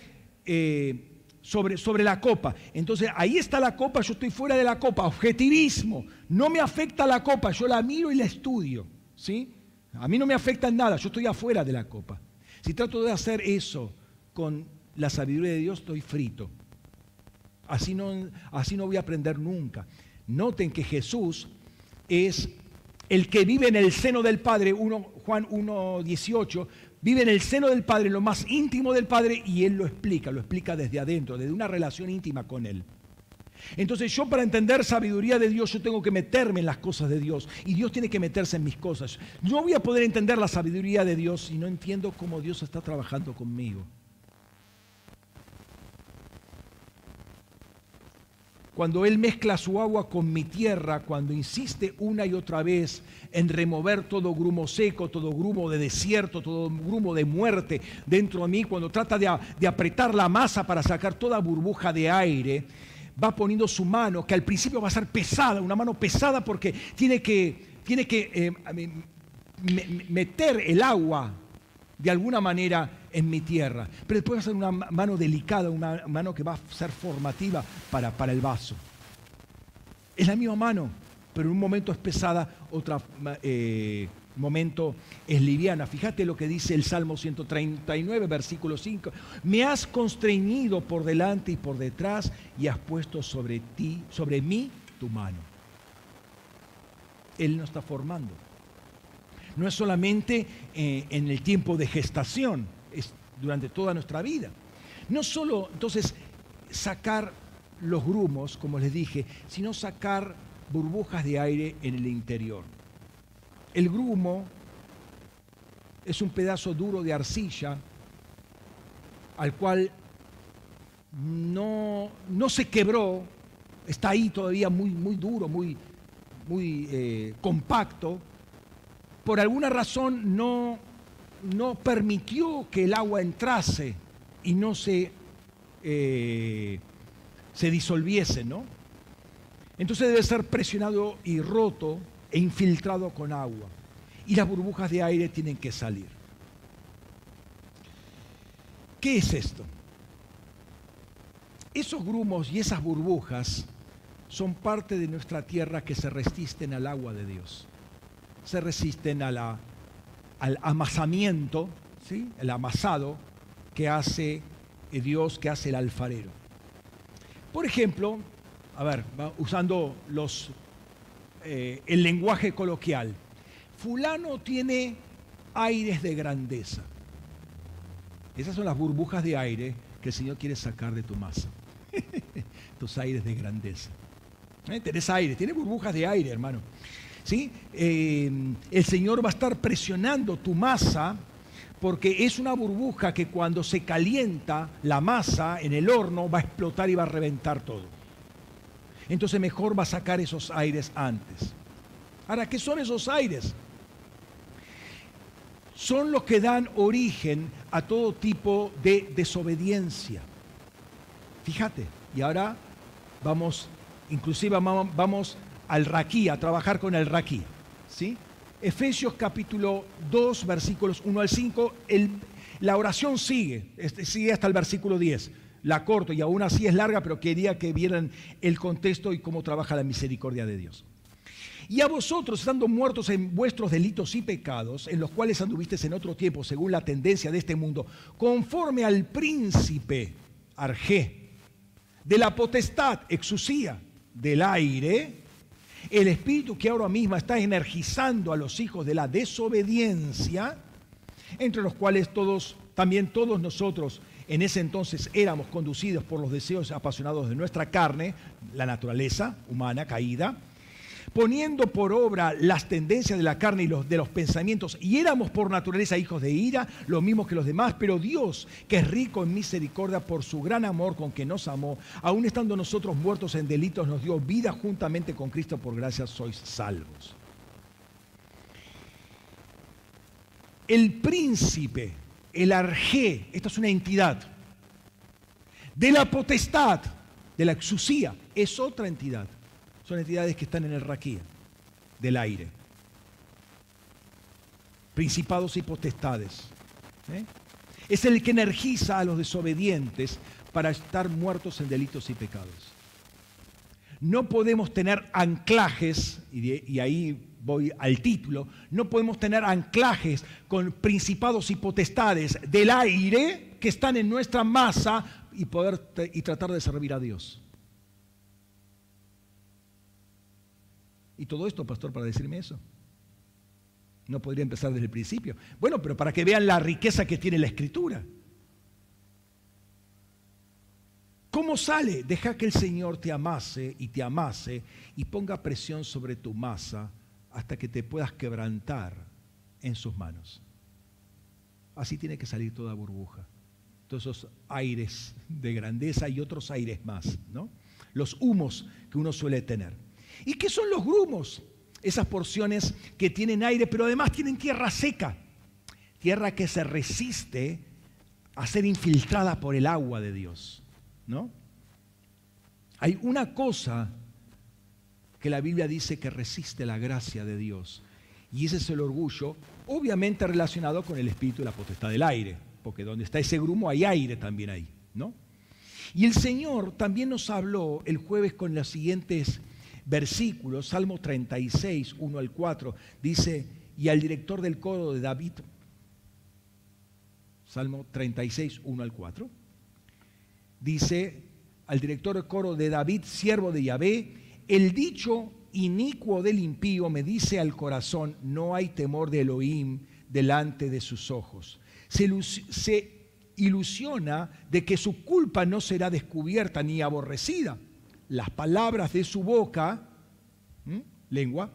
sobre la copa. Entonces, ahí está la copa, yo estoy fuera de la copa. Objetivismo. No me afecta la copa, yo la miro y la estudio, ¿sí? A mí no me afecta en nada, yo estoy afuera de la copa. Si trato de hacer eso con la sabiduría de Dios, estoy frito. Así no voy a aprender nunca. Noten que Jesús es el que vive en el seno del Padre, Juan 1:18, vive en el seno del Padre, en lo más íntimo del Padre, y Él lo explica desde adentro, desde una relación íntima con Él. Entonces yo, para entender sabiduría de Dios, yo tengo que meterme en las cosas de Dios, y Dios tiene que meterse en mis cosas. No voy a poder entender la sabiduría de Dios si no entiendo cómo Dios está trabajando conmigo. Cuando Él mezcla su agua con mi tierra, cuando insiste una y otra vez en remover todo grumo seco, todo grumo de desierto, todo grumo de muerte dentro de mí, cuando trata de apretar la masa para sacar toda burbuja de aire, va poniendo su mano, que al principio va a ser pesada, una mano pesada porque tiene que meter el agua de alguna manera en mi tierra. Pero después va a ser una mano delicada, una mano que va a ser formativa para el vaso. Es la misma mano, pero en un momento es pesada, otro momento es liviana. Fíjate lo que dice el Salmo 139, versículo 5. Me has constreñido por delante y por detrás y has puesto sobre mí tu mano. Él nos está formando. No es solamente en el tiempo de gestación, es durante toda nuestra vida. No solo, entonces, sacar los grumos, como les dije, sino sacar burbujas de aire en el interior. El grumo es un pedazo duro de arcilla al cual no se quebró, está ahí todavía muy duro, muy compacto. Por alguna razón no permitió que el agua entrase y no se disolviese, ¿no? Entonces debe ser presionado y roto e infiltrado con agua. Y las burbujas de aire tienen que salir. ¿Qué es esto? Esos grumos y esas burbujas son parte de nuestra tierra que se resisten al agua de Dios. Se resisten al amasamiento, ¿sí? El amasado que hace Dios, que hace el alfarero. Por ejemplo, usando el lenguaje coloquial, fulano tiene aires de grandeza. Esas son las burbujas de aire que el Señor quiere sacar de tu masa. Tus aires de grandeza. Tenés aire, tienes burbujas de aire, hermano. ¿Sí? El Señor va a estar presionando tu masa porque es una burbuja que cuando se calienta la masa en el horno va a explotar y va a reventar todo. Entonces mejor va a sacar esos aires antes. Ahora, ¿qué son esos aires? Son los que dan origen a todo tipo de desobediencia. Fíjate, y ahora vamos al raquí, a trabajar con el raquí, ¿sí? Efesios capítulo 2, versículos 1 al 5, la oración sigue hasta el versículo 10. La corto y aún así es larga, pero quería que vieran el contexto y cómo trabaja la misericordia de Dios. Y a vosotros, estando muertos en vuestros delitos y pecados, en los cuales anduvisteis en otro tiempo, según la tendencia de este mundo, conforme al príncipe Argé, de la potestad, exusía, del aire, el espíritu que ahora mismo está energizando a los hijos de la desobediencia, entre los cuales también todos nosotros en ese entonces éramos conducidos por los deseos apasionados de nuestra carne, la naturaleza humana caída, poniendo por obra las tendencias de la carne y de los pensamientos, y éramos por naturaleza hijos de ira, lo mismo que los demás, pero Dios, que es rico en misericordia por su gran amor con que nos amó, aun estando nosotros muertos en delitos, nos dio vida juntamente con Cristo, por gracia sois salvos. El príncipe, el arjé, esta es una entidad, de la potestad, de la exusía, es otra entidad. Son entidades que están en el raquía, del aire. Principados y potestades. Es el que energiza a los desobedientes para estar muertos en delitos y pecados. No podemos tener anclajes, y ahí voy al título, no podemos tener anclajes con principados y potestades del aire que están en nuestra masa y tratar de servir a Dios. ¿Y todo esto, pastor, para decirme eso? No podría empezar desde el principio. Bueno, pero para que vean la riqueza que tiene la Escritura. ¿Cómo sale? Deja que el Señor te amase y ponga presión sobre tu masa hasta que te puedas quebrantar en sus manos. Así tiene que salir toda burbuja. Todos esos aires de grandeza y otros aires más, ¿no? Los humos que uno suele tener. ¿Y qué son los grumos? Esas porciones que tienen aire, pero además tienen tierra seca. Tierra que se resiste a ser infiltrada por el agua de Dios, ¿no? Hay una cosa que la Biblia dice que resiste la gracia de Dios, y ese es el orgullo, obviamente relacionado con el espíritu y la potestad del aire, porque donde está ese grumo hay aire también ahí, ¿no? Y el Señor también nos habló el jueves con los siguientes versículos. Salmo 36, 1 al 4, dice, y al director del coro de David, Salmo 36, 1 al 4, dice, al director del coro de David, siervo de Yahvé, el dicho inicuo del impío me dice al corazón, no hay temor de Elohim delante de sus ojos. Se ilusiona de que su culpa no será descubierta ni aborrecida. Las palabras de su boca, lengua,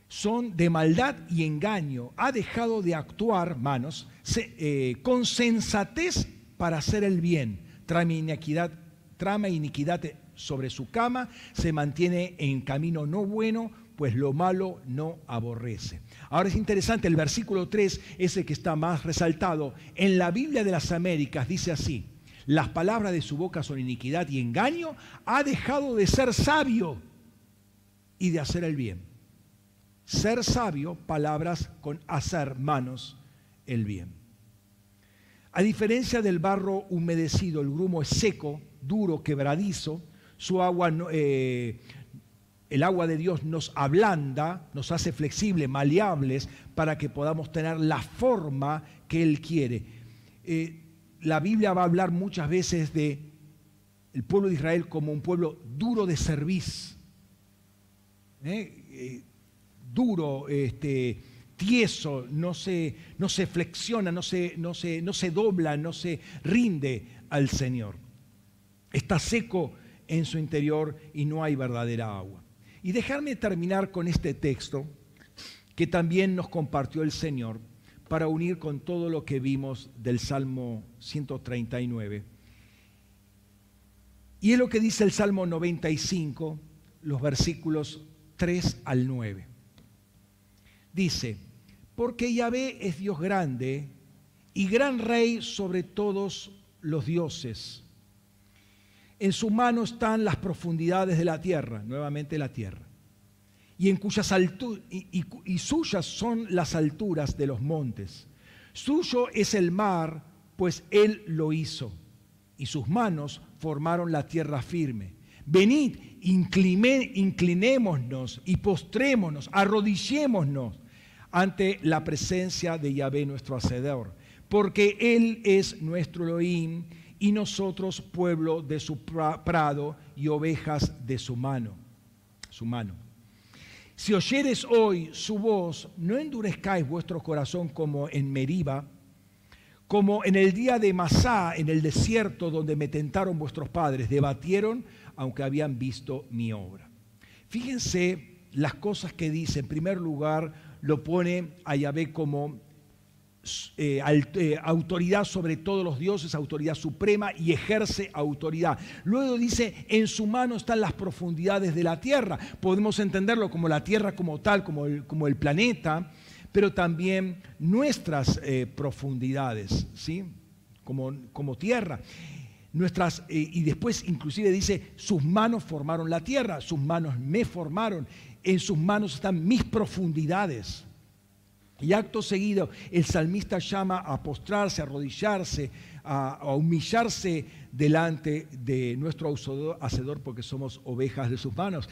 son de maldad y engaño. Ha dejado de actuar, manos, con sensatez para hacer el bien. Trama iniquidad sobre su cama, se mantiene en camino no bueno, pues lo malo no aborrece. Ahora es interesante, el versículo 3, ese que está más resaltado, en la Biblia de las Américas dice así, las palabras de su boca son iniquidad y engaño, ha dejado de ser sabio y de hacer el bien. Ser sabio, palabras con hacer, manos, el bien. A diferencia del barro humedecido, el grumo es seco, duro, quebradizo, su agua, el agua de Dios nos ablanda, nos hace flexibles, maleables, para que podamos tener la forma que Él quiere. La Biblia va a hablar muchas veces de el pueblo de Israel como un pueblo duro de cerviz, duro, tieso, no se flexiona, no se dobla, no se rinde al Señor. Está seco en su interior y no hay verdadera agua. Y dejarme terminar con este texto que también nos compartió el Señor para unir con todo lo que vimos del Salmo 139. Y es lo que dice el Salmo 95, los versículos 3 al 9. Dice, porque Yahvé es Dios grande y gran Rey sobre todos los dioses. En su mano están las profundidades de la tierra, nuevamente la tierra, y en cuyas y suyas son las alturas de los montes. Suyo es el mar, pues Él lo hizo, y sus manos formaron la tierra firme. Venid, inclinémonos y postrémonos, arrodillémonos ante la presencia de Yahvé nuestro Hacedor, porque Él es nuestro Elohim, y nosotros pueblo de su prado y ovejas de su mano. Si oyeres hoy su voz, no endurezcáis vuestro corazón como en Meriba, como en el día de Masá, en el desierto donde me tentaron vuestros padres, debatieron aunque habían visto mi obra. Fíjense las cosas que dice, en primer lugar, lo pone a Yahvé como autoridad sobre todos los dioses, autoridad suprema, y ejerce autoridad. Luego dice, en su mano están las profundidades de la tierra. Podemos entenderlo como la tierra como tal, como el planeta, pero también nuestras profundidades, ¿sí? Como tierra. Y después inclusive dice, sus manos formaron la tierra, sus manos me formaron, en sus manos están mis profundidades. Y acto seguido el salmista llama a postrarse, a arrodillarse, a humillarse delante de nuestro hacedor, porque somos ovejas de sus manos.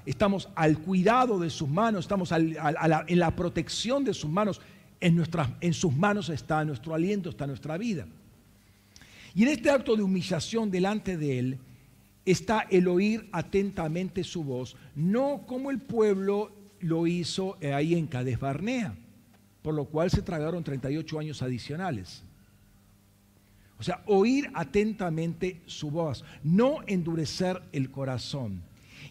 Estamos al cuidado de sus manos, estamos en la protección de sus manos. En sus manos está nuestro aliento, está nuestra vida. Y en este acto de humillación delante de Él está el oír atentamente su voz, no como el pueblo lo hizo ahí en Cades Barnea, por lo cual se tragaron 38 años adicionales. O sea, oír atentamente su voz, no endurecer el corazón.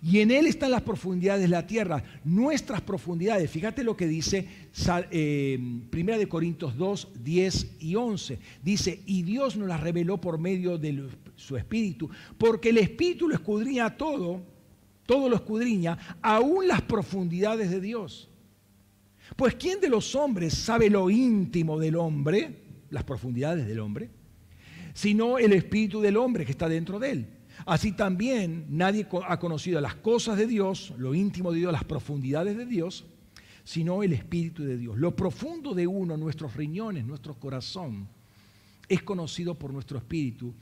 Y en Él están las profundidades de la tierra, nuestras profundidades. Fíjate lo que dice 1 Corintios 2, 10 y 11. Dice, y Dios nos las reveló por medio de su Espíritu, porque el Espíritu lo escudriña todo lo escudriña, aún las profundidades de Dios. Pues ¿quién de los hombres sabe lo íntimo del hombre, las profundidades del hombre, sino el espíritu del hombre que está dentro de él? Así también nadie ha conocido las cosas de Dios, lo íntimo de Dios, las profundidades de Dios, sino el espíritu de Dios. Lo profundo de uno, nuestros riñones, nuestro corazón, es conocido por nuestro espíritu,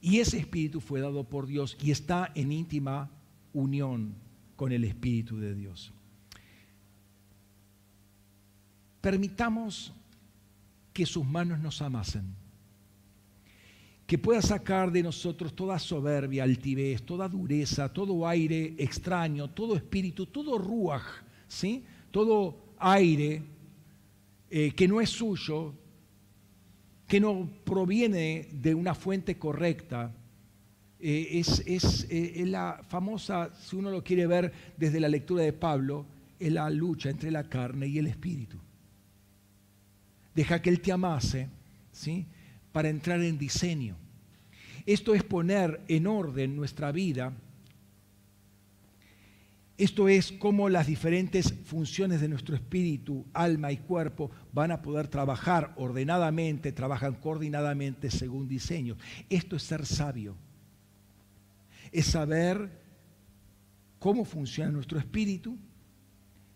y ese espíritu fue dado por Dios y está en íntima unión con el espíritu de Dios. Permitamos que sus manos nos amasen, que pueda sacar de nosotros toda soberbia, altivez, toda dureza, todo aire extraño, todo espíritu, todo ruaj, ¿sí? Todo aire que no es suyo, que no proviene de una fuente correcta. Es la famosa, si uno lo quiere ver desde la lectura de Pablo, es la lucha entre la carne y el espíritu. Deja que Él te amase, ¿sí? Para entrar en diseño. Esto es poner en orden nuestra vida. Esto es cómo las diferentes funciones de nuestro espíritu, alma y cuerpo van a poder trabajar ordenadamente, trabajan coordinadamente según diseño. Esto es ser sabio. Es saber cómo funciona nuestro espíritu,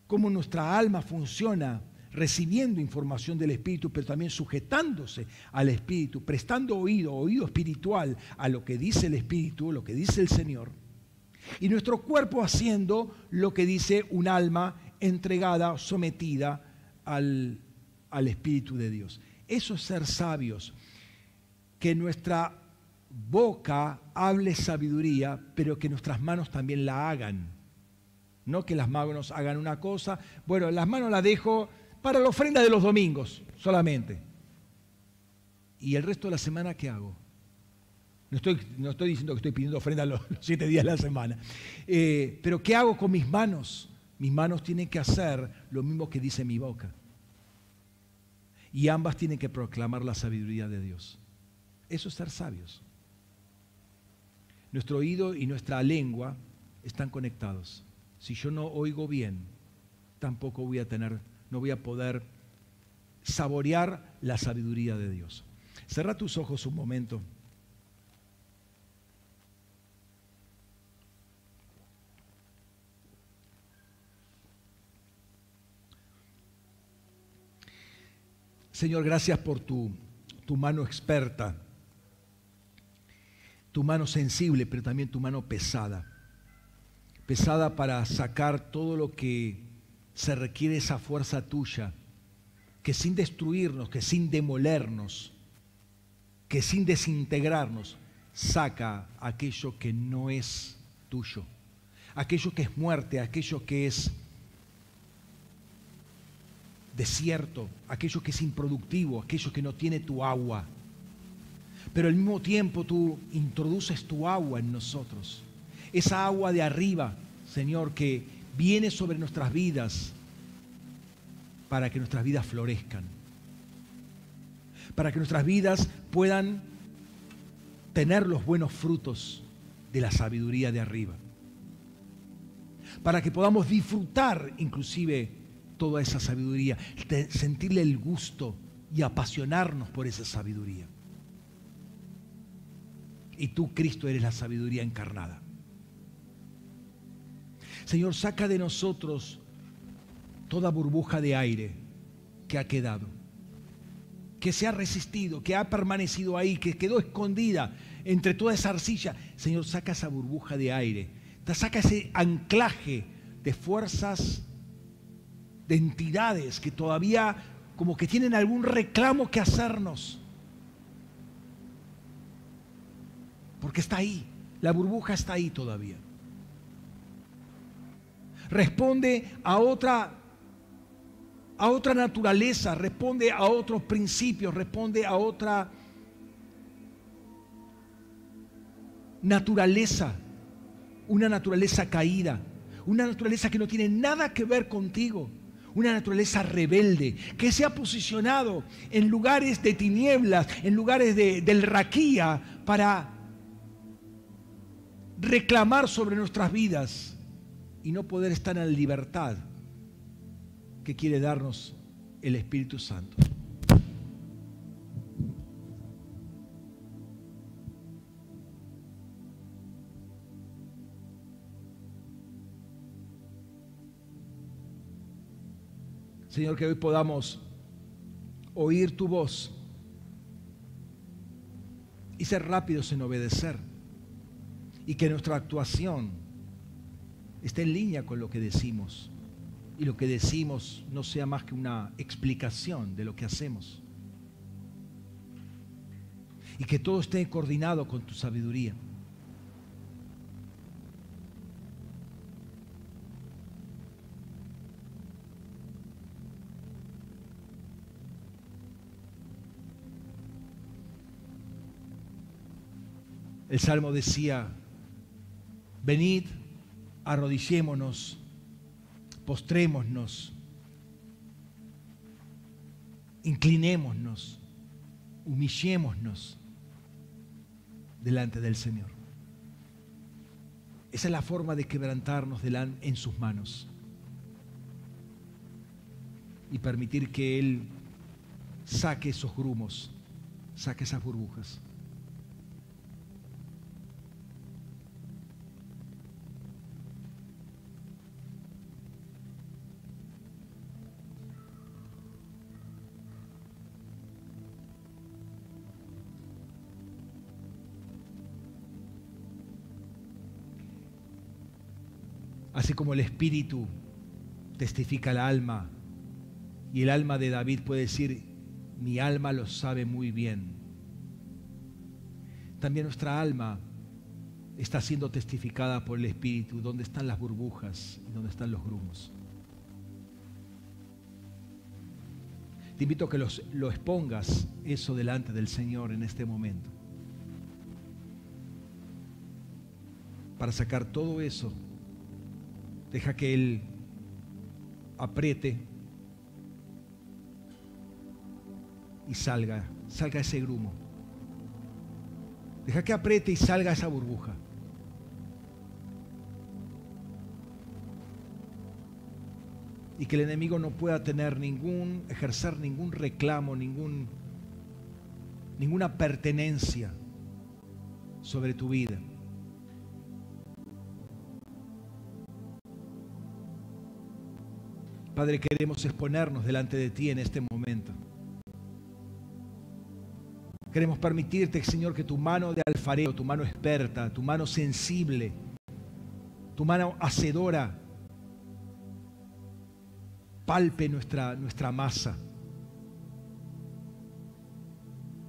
cómo nuestra alma funciona recibiendo información del Espíritu, pero también sujetándose al Espíritu, prestando oído espiritual a lo que dice el Espíritu, lo que dice el Señor. Y nuestro cuerpo haciendo lo que dice un alma entregada, sometida al Espíritu de Dios. Eso es ser sabios. Que nuestra boca hable sabiduría, pero que nuestras manos también la hagan. No que las manos hagan una cosa. Bueno, las manos las dejo para la ofrenda de los domingos solamente. ¿Y el resto de la semana qué hago? No estoy diciendo que estoy pidiendo ofrenda los 7 días de la semana. Pero ¿qué hago con mis manos? Mis manos tienen que hacer lo mismo que dice mi boca. Y ambas tienen que proclamar la sabiduría de Dios. Eso es ser sabios. Nuestro oído y nuestra lengua están conectados. Si yo no oigo bien, tampoco no voy a poder saborear la sabiduría de Dios. Cerra tus ojos un momento. Señor, gracias por tu mano experta, tu mano sensible, pero también tu mano pesada. Pesada para sacar todo lo que se requiere, esa fuerza tuya, que sin destruirnos, que sin demolernos, que sin desintegrarnos, saca aquello que no es tuyo, aquello que es muerte, aquello que es desierto, aquello que es improductivo, aquello que no tiene tu agua. Pero al mismo tiempo tú introduces tu agua en nosotros, esa agua de arriba, Señor, que viene sobre nuestras vidas para que nuestras vidas florezcan, para que nuestras vidas puedan tener los buenos frutos de la sabiduría de arriba, para que podamos disfrutar inclusive toda esa sabiduría, sentirle el gusto y apasionarnos por esa sabiduría. Y tú, Cristo, eres la sabiduría encarnada. Señor, saca de nosotros toda burbuja de aire que ha quedado, que se ha resistido, que ha permanecido ahí, que quedó escondida entre toda esa arcilla. Señor, saca esa burbuja de aire, saca ese anclaje de fuerzas, de entidades que todavía como que tienen algún reclamo que hacernos. Porque está ahí, la burbuja está ahí todavía. Responde a otra naturaleza, responde a otros principios, responde a otra naturaleza, una naturaleza caída, una naturaleza que no tiene nada que ver contigo, una naturaleza rebelde, que se ha posicionado en lugares de tinieblas, en lugares del raquía, para reclamar sobre nuestras vidas y no poder estar en la libertad que quiere darnos el Espíritu Santo. Señor, que hoy podamos oír tu voz y ser rápidos en obedecer, y que nuestra actuación esté en línea con lo que decimos, y lo que decimos no sea más que una explicación de lo que hacemos, y que todo esté coordinado con tu sabiduría. El Salmo decía: venid, arrodillémonos, postrémonos, inclinémonos, humillémonos delante del Señor. Esa es la forma de quebrantarnos en sus manos y permitir que Él saque esos grumos, saque esas burbujas. Así como el Espíritu testifica al alma, y el alma de David puede decir: mi alma lo sabe muy bien. También nuestra alma está siendo testificada por el Espíritu, dónde están las burbujas y dónde están los grumos. Te invito a que lo expongas eso delante del Señor en este momento, para sacar todo eso. Deja que Él apriete y salga ese grumo. Deja que apriete y salga esa burbuja. Y que el enemigo no pueda ejercer ningún reclamo, ninguna pertenencia sobre tu vida. Padre, queremos exponernos delante de ti en este momento. Queremos permitirte, Señor, que tu mano de alfarero, tu mano experta, tu mano sensible, tu mano hacedora, palpe nuestra masa.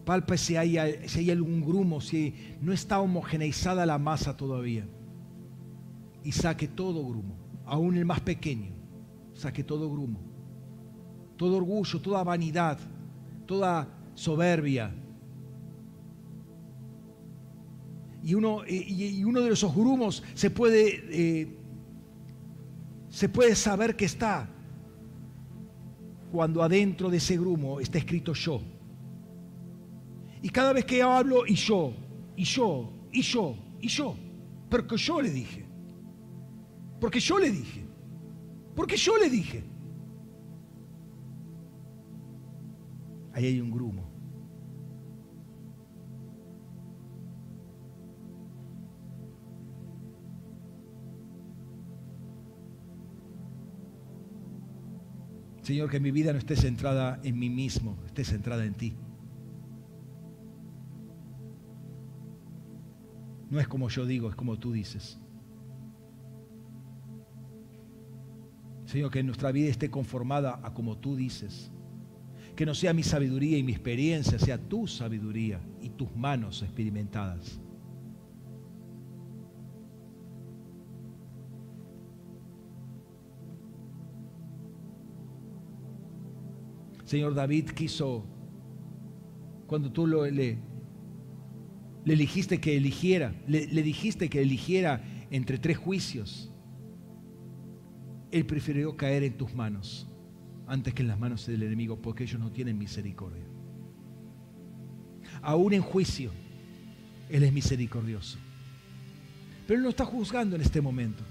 Palpe si hay algún grumo, si no está homogeneizada la masa todavía. Y saque todo grumo, aún el más pequeño. Saque todo grumo, todo orgullo, toda vanidad, toda soberbia. Y uno de esos grumos se puede se puede saber que está cuando adentro de ese grumo está escrito yo. Y cada vez que yo hablo, y yo, y yo, y yo, y yo, porque yo le dije, porque yo le dije, porque yo le dije. Ahí hay un grumo. Señor, que mi vida no esté centrada en mí mismo, esté centrada en ti. No es como yo digo, es como tú dices. Señor, que nuestra vida esté conformada a como tú dices. Que no sea mi sabiduría y mi experiencia, sea tu sabiduría y tus manos experimentadas. Señor, David quiso, cuando tú le dijiste que eligiera entre 3 juicios, él prefirió caer en tus manos antes que en las manos del enemigo, porque ellos no tienen misericordia. Aún en juicio, Él es misericordioso. Pero Él no está juzgando en este momento.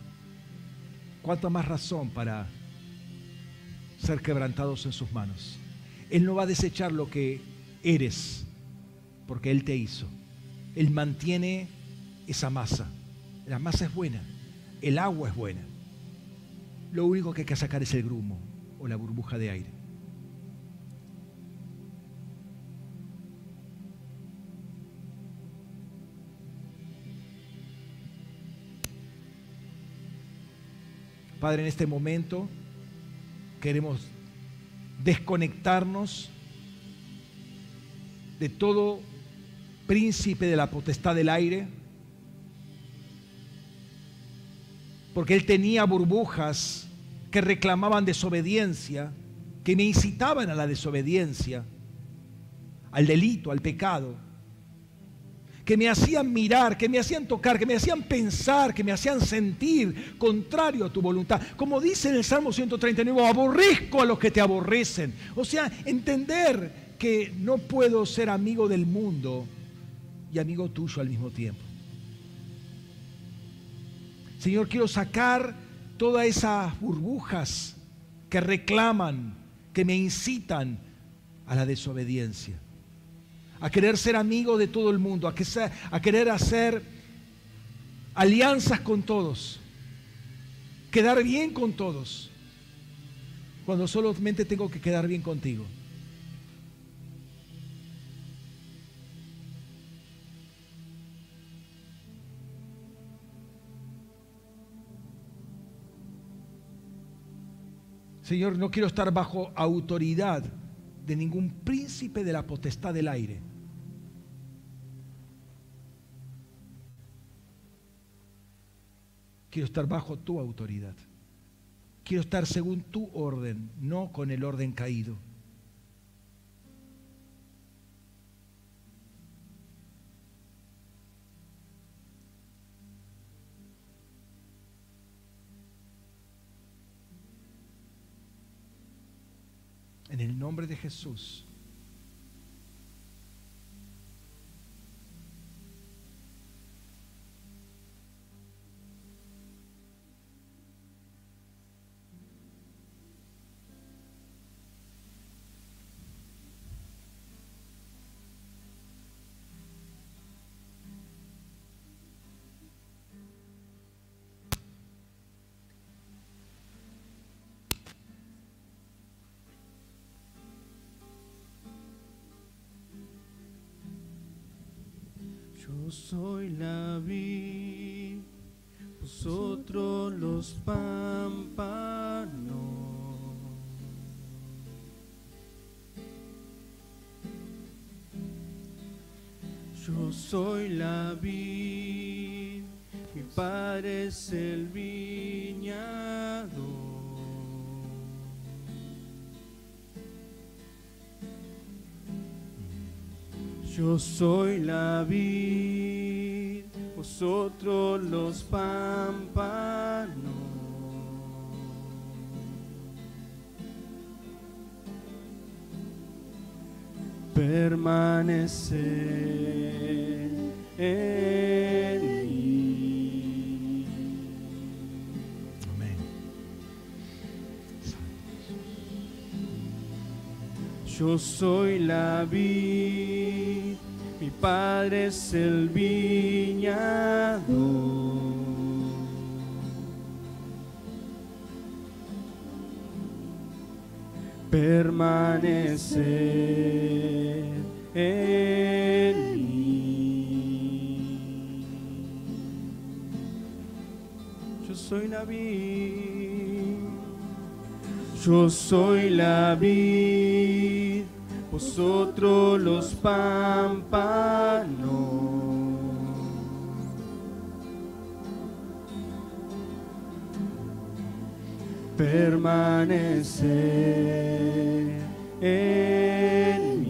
¿Cuánta más razón para ser quebrantados en sus manos? Él no va a desechar lo que eres, porque Él te hizo. Él mantiene esa masa. La masa es buena, el agua es buena. Lo único que hay que sacar es el grumo o la burbuja de aire. Padre, en este momento queremos desconectarnos de todo príncipe de la potestad del aire, porque él tenía burbujas que reclamaban desobediencia, que me incitaban a la desobediencia, al delito, al pecado, que me hacían mirar, que me hacían tocar, que me hacían pensar, que me hacían sentir contrario a tu voluntad. Como dice en el Salmo 139, aborrezco a los que te aborrecen. O sea, entender que no puedo ser amigo del mundo y amigo tuyo al mismo tiempo. Señor, quiero sacar todas esas burbujas que reclaman, que me incitan a la desobediencia, a querer ser amigo de todo el mundo, a querer hacer alianzas con todos, quedar bien con todos, cuando solamente tengo que quedar bien contigo. Señor, no quiero estar bajo autoridad de ningún príncipe de la potestad del aire. Quiero estar bajo tu autoridad. Quiero estar según tu orden, no con el orden caído. En el nombre de Jesús. Yo soy la vid, vosotros los pámpanos. Yo soy la vid, mi padre es el viñador. Yo soy la vid, vosotros los pámpanos. permanecer en mí. Amén. Yo soy la vid, mi Padre es el viñador. Permanecer en mí. Yo soy la vid, yo soy la vid, vosotros los pámpanos. Permanecer en mí.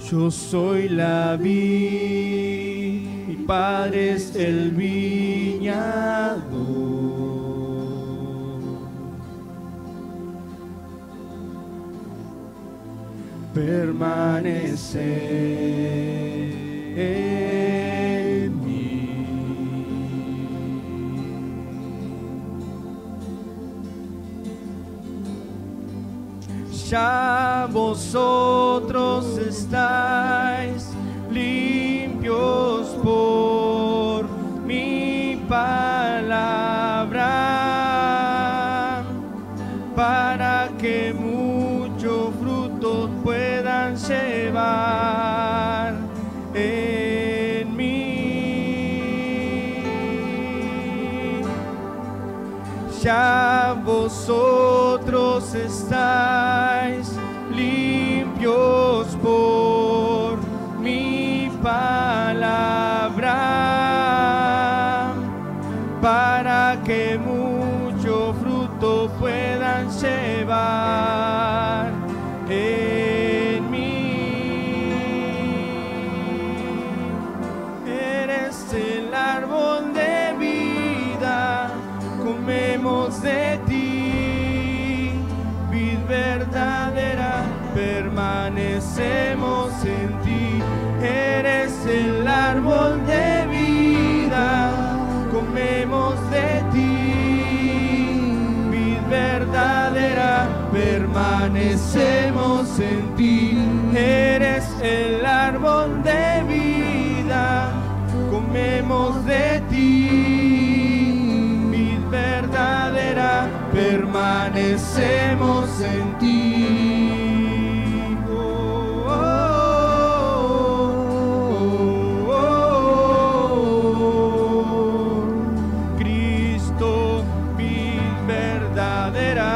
Yo soy la vid, mi Padre es el viñador. Permanecer en mí. Ya vosotros estáis limpios por mi palabra, para que mucho fruto puedan llevar en mí. Ya vosotros estáis limpios por mi palabra, para que mucho fruto puedan llevar en mí. Eres el árbol de vida, comemos de ti, vid verdadera, permanecemos en ti. Eres el árbol de vida, comemos de ti, vid verdadera, permanecemos en ti. Eres el árbol de vida, comemos de ti, vid verdadera, permanecemos en ti. Cristo, vid verdadera.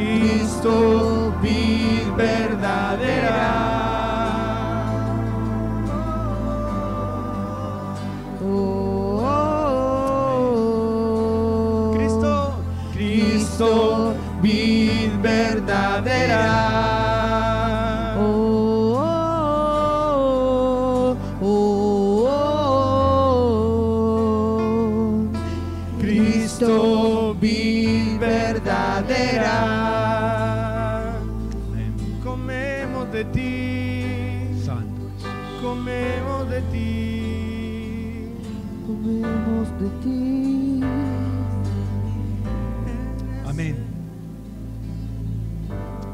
Cristo, vid verdadera. Cristo, vid verdadera. Cristo, vid verdadera. Comemos de ti, Santo Jesús. comemos de ti, comemos de ti. Amén.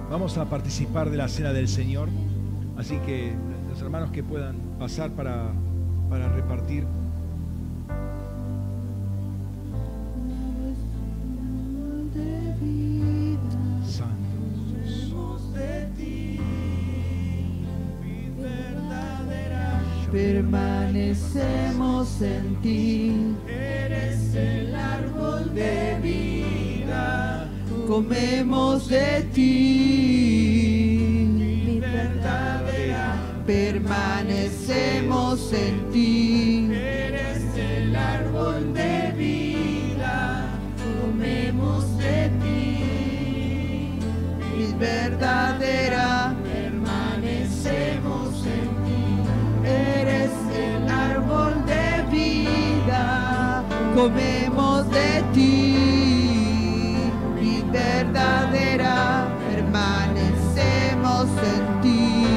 Vamos a participar de la cena del Señor, así que los hermanos que puedan pasar para repartir. Santo Jesús. de ti, vid verdadera. Permanecemos en ti, Eres el árbol de vida, comemos de ti, vid verdadera. permanecemos en ti, Eres el árbol de vida, comemos de ti, vid verdadera, permanecemos comemos de ti, vid verdadera, permanecemos en ti.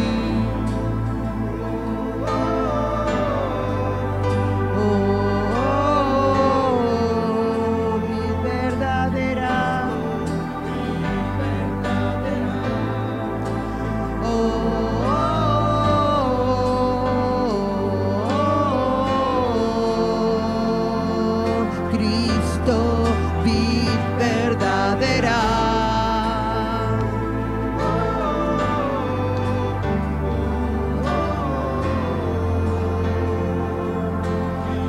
Oh, vid verdadera, Cristo, vid verdadera.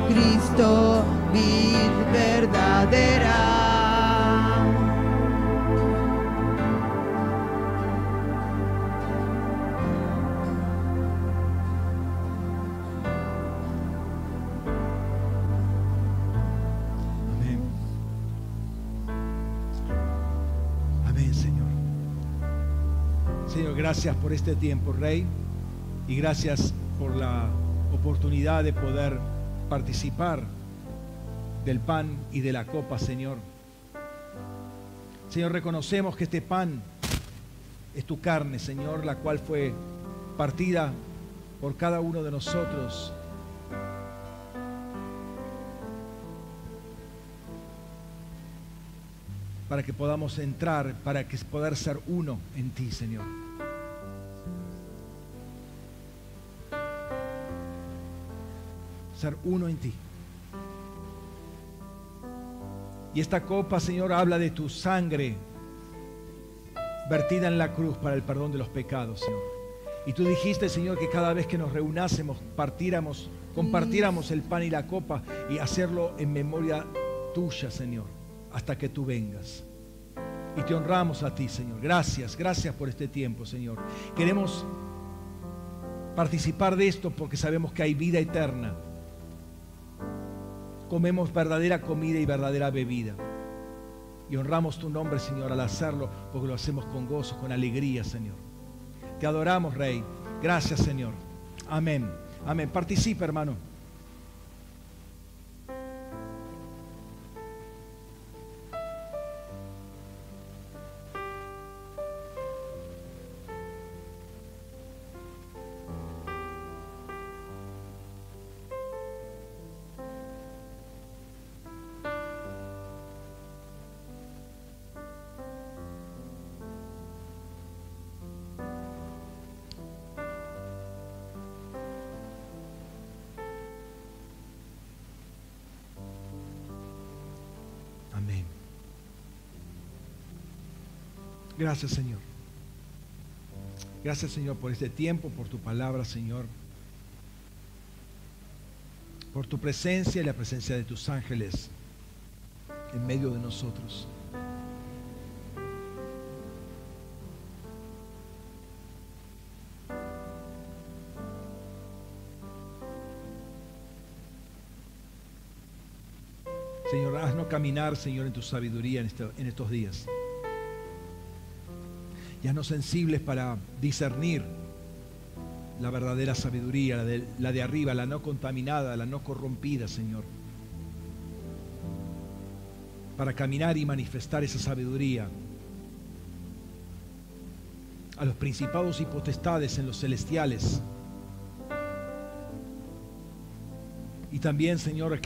Cristo, vid verdadera. Amén. Amén, Señor. Señor, gracias por este tiempo, Rey, y gracias por la oportunidad de poder participar del pan y de la copa, Señor. Señor, reconocemos que este pan es tu carne, Señor, la cual fue partida por cada uno de nosotros. Para que podamos entrar, para que poder ser uno en ti, Señor. Ser uno en ti. Y esta copa, Señor, habla de tu sangre vertida en la cruz para el perdón de los pecados, Señor. Y tú dijiste, Señor, que cada vez que nos reunásemos, compartiéramos el pan y la copa, y hacerlo en memoria tuya, Señor, hasta que tú vengas. Y te honramos a ti, Señor. Gracias, gracias por este tiempo, Señor. Queremos participar de esto porque sabemos que hay vida eterna. Comemos verdadera comida y verdadera bebida. Y honramos tu nombre, Señor, al hacerlo, porque lo hacemos con gozo, con alegría, Señor. Te adoramos, Rey. Gracias, Señor. Amén. Amén. Participa, hermano. Amén. Gracias, Señor. Gracias, Señor, por este tiempo, por tu palabra, Señor. Por tu presencia y la presencia de tus ángeles en medio de nosotros. Señor, haznos caminar, Señor, en tu sabiduría en estos días. Y haznos sensibles para discernir la verdadera sabiduría, la de arriba, la no contaminada, la no corrompida, Señor. Para caminar y manifestar esa sabiduría a los principados y potestades en los celestiales. Y también, Señor,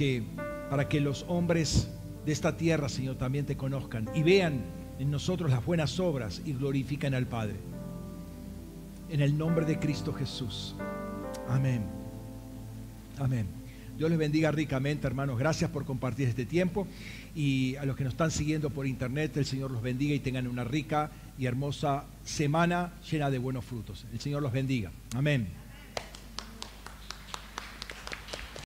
para que los hombres de esta tierra, Señor, también te conozcan y vean en nosotros las buenas obras y glorifiquen al Padre. En el nombre de Cristo Jesús. Amén. Amén. Dios les bendiga ricamente, hermanos. Gracias por compartir este tiempo. Y a los que nos están siguiendo por internet, el Señor los bendiga y tengan una rica y hermosa semana llena de buenos frutos. El Señor los bendiga. Amén.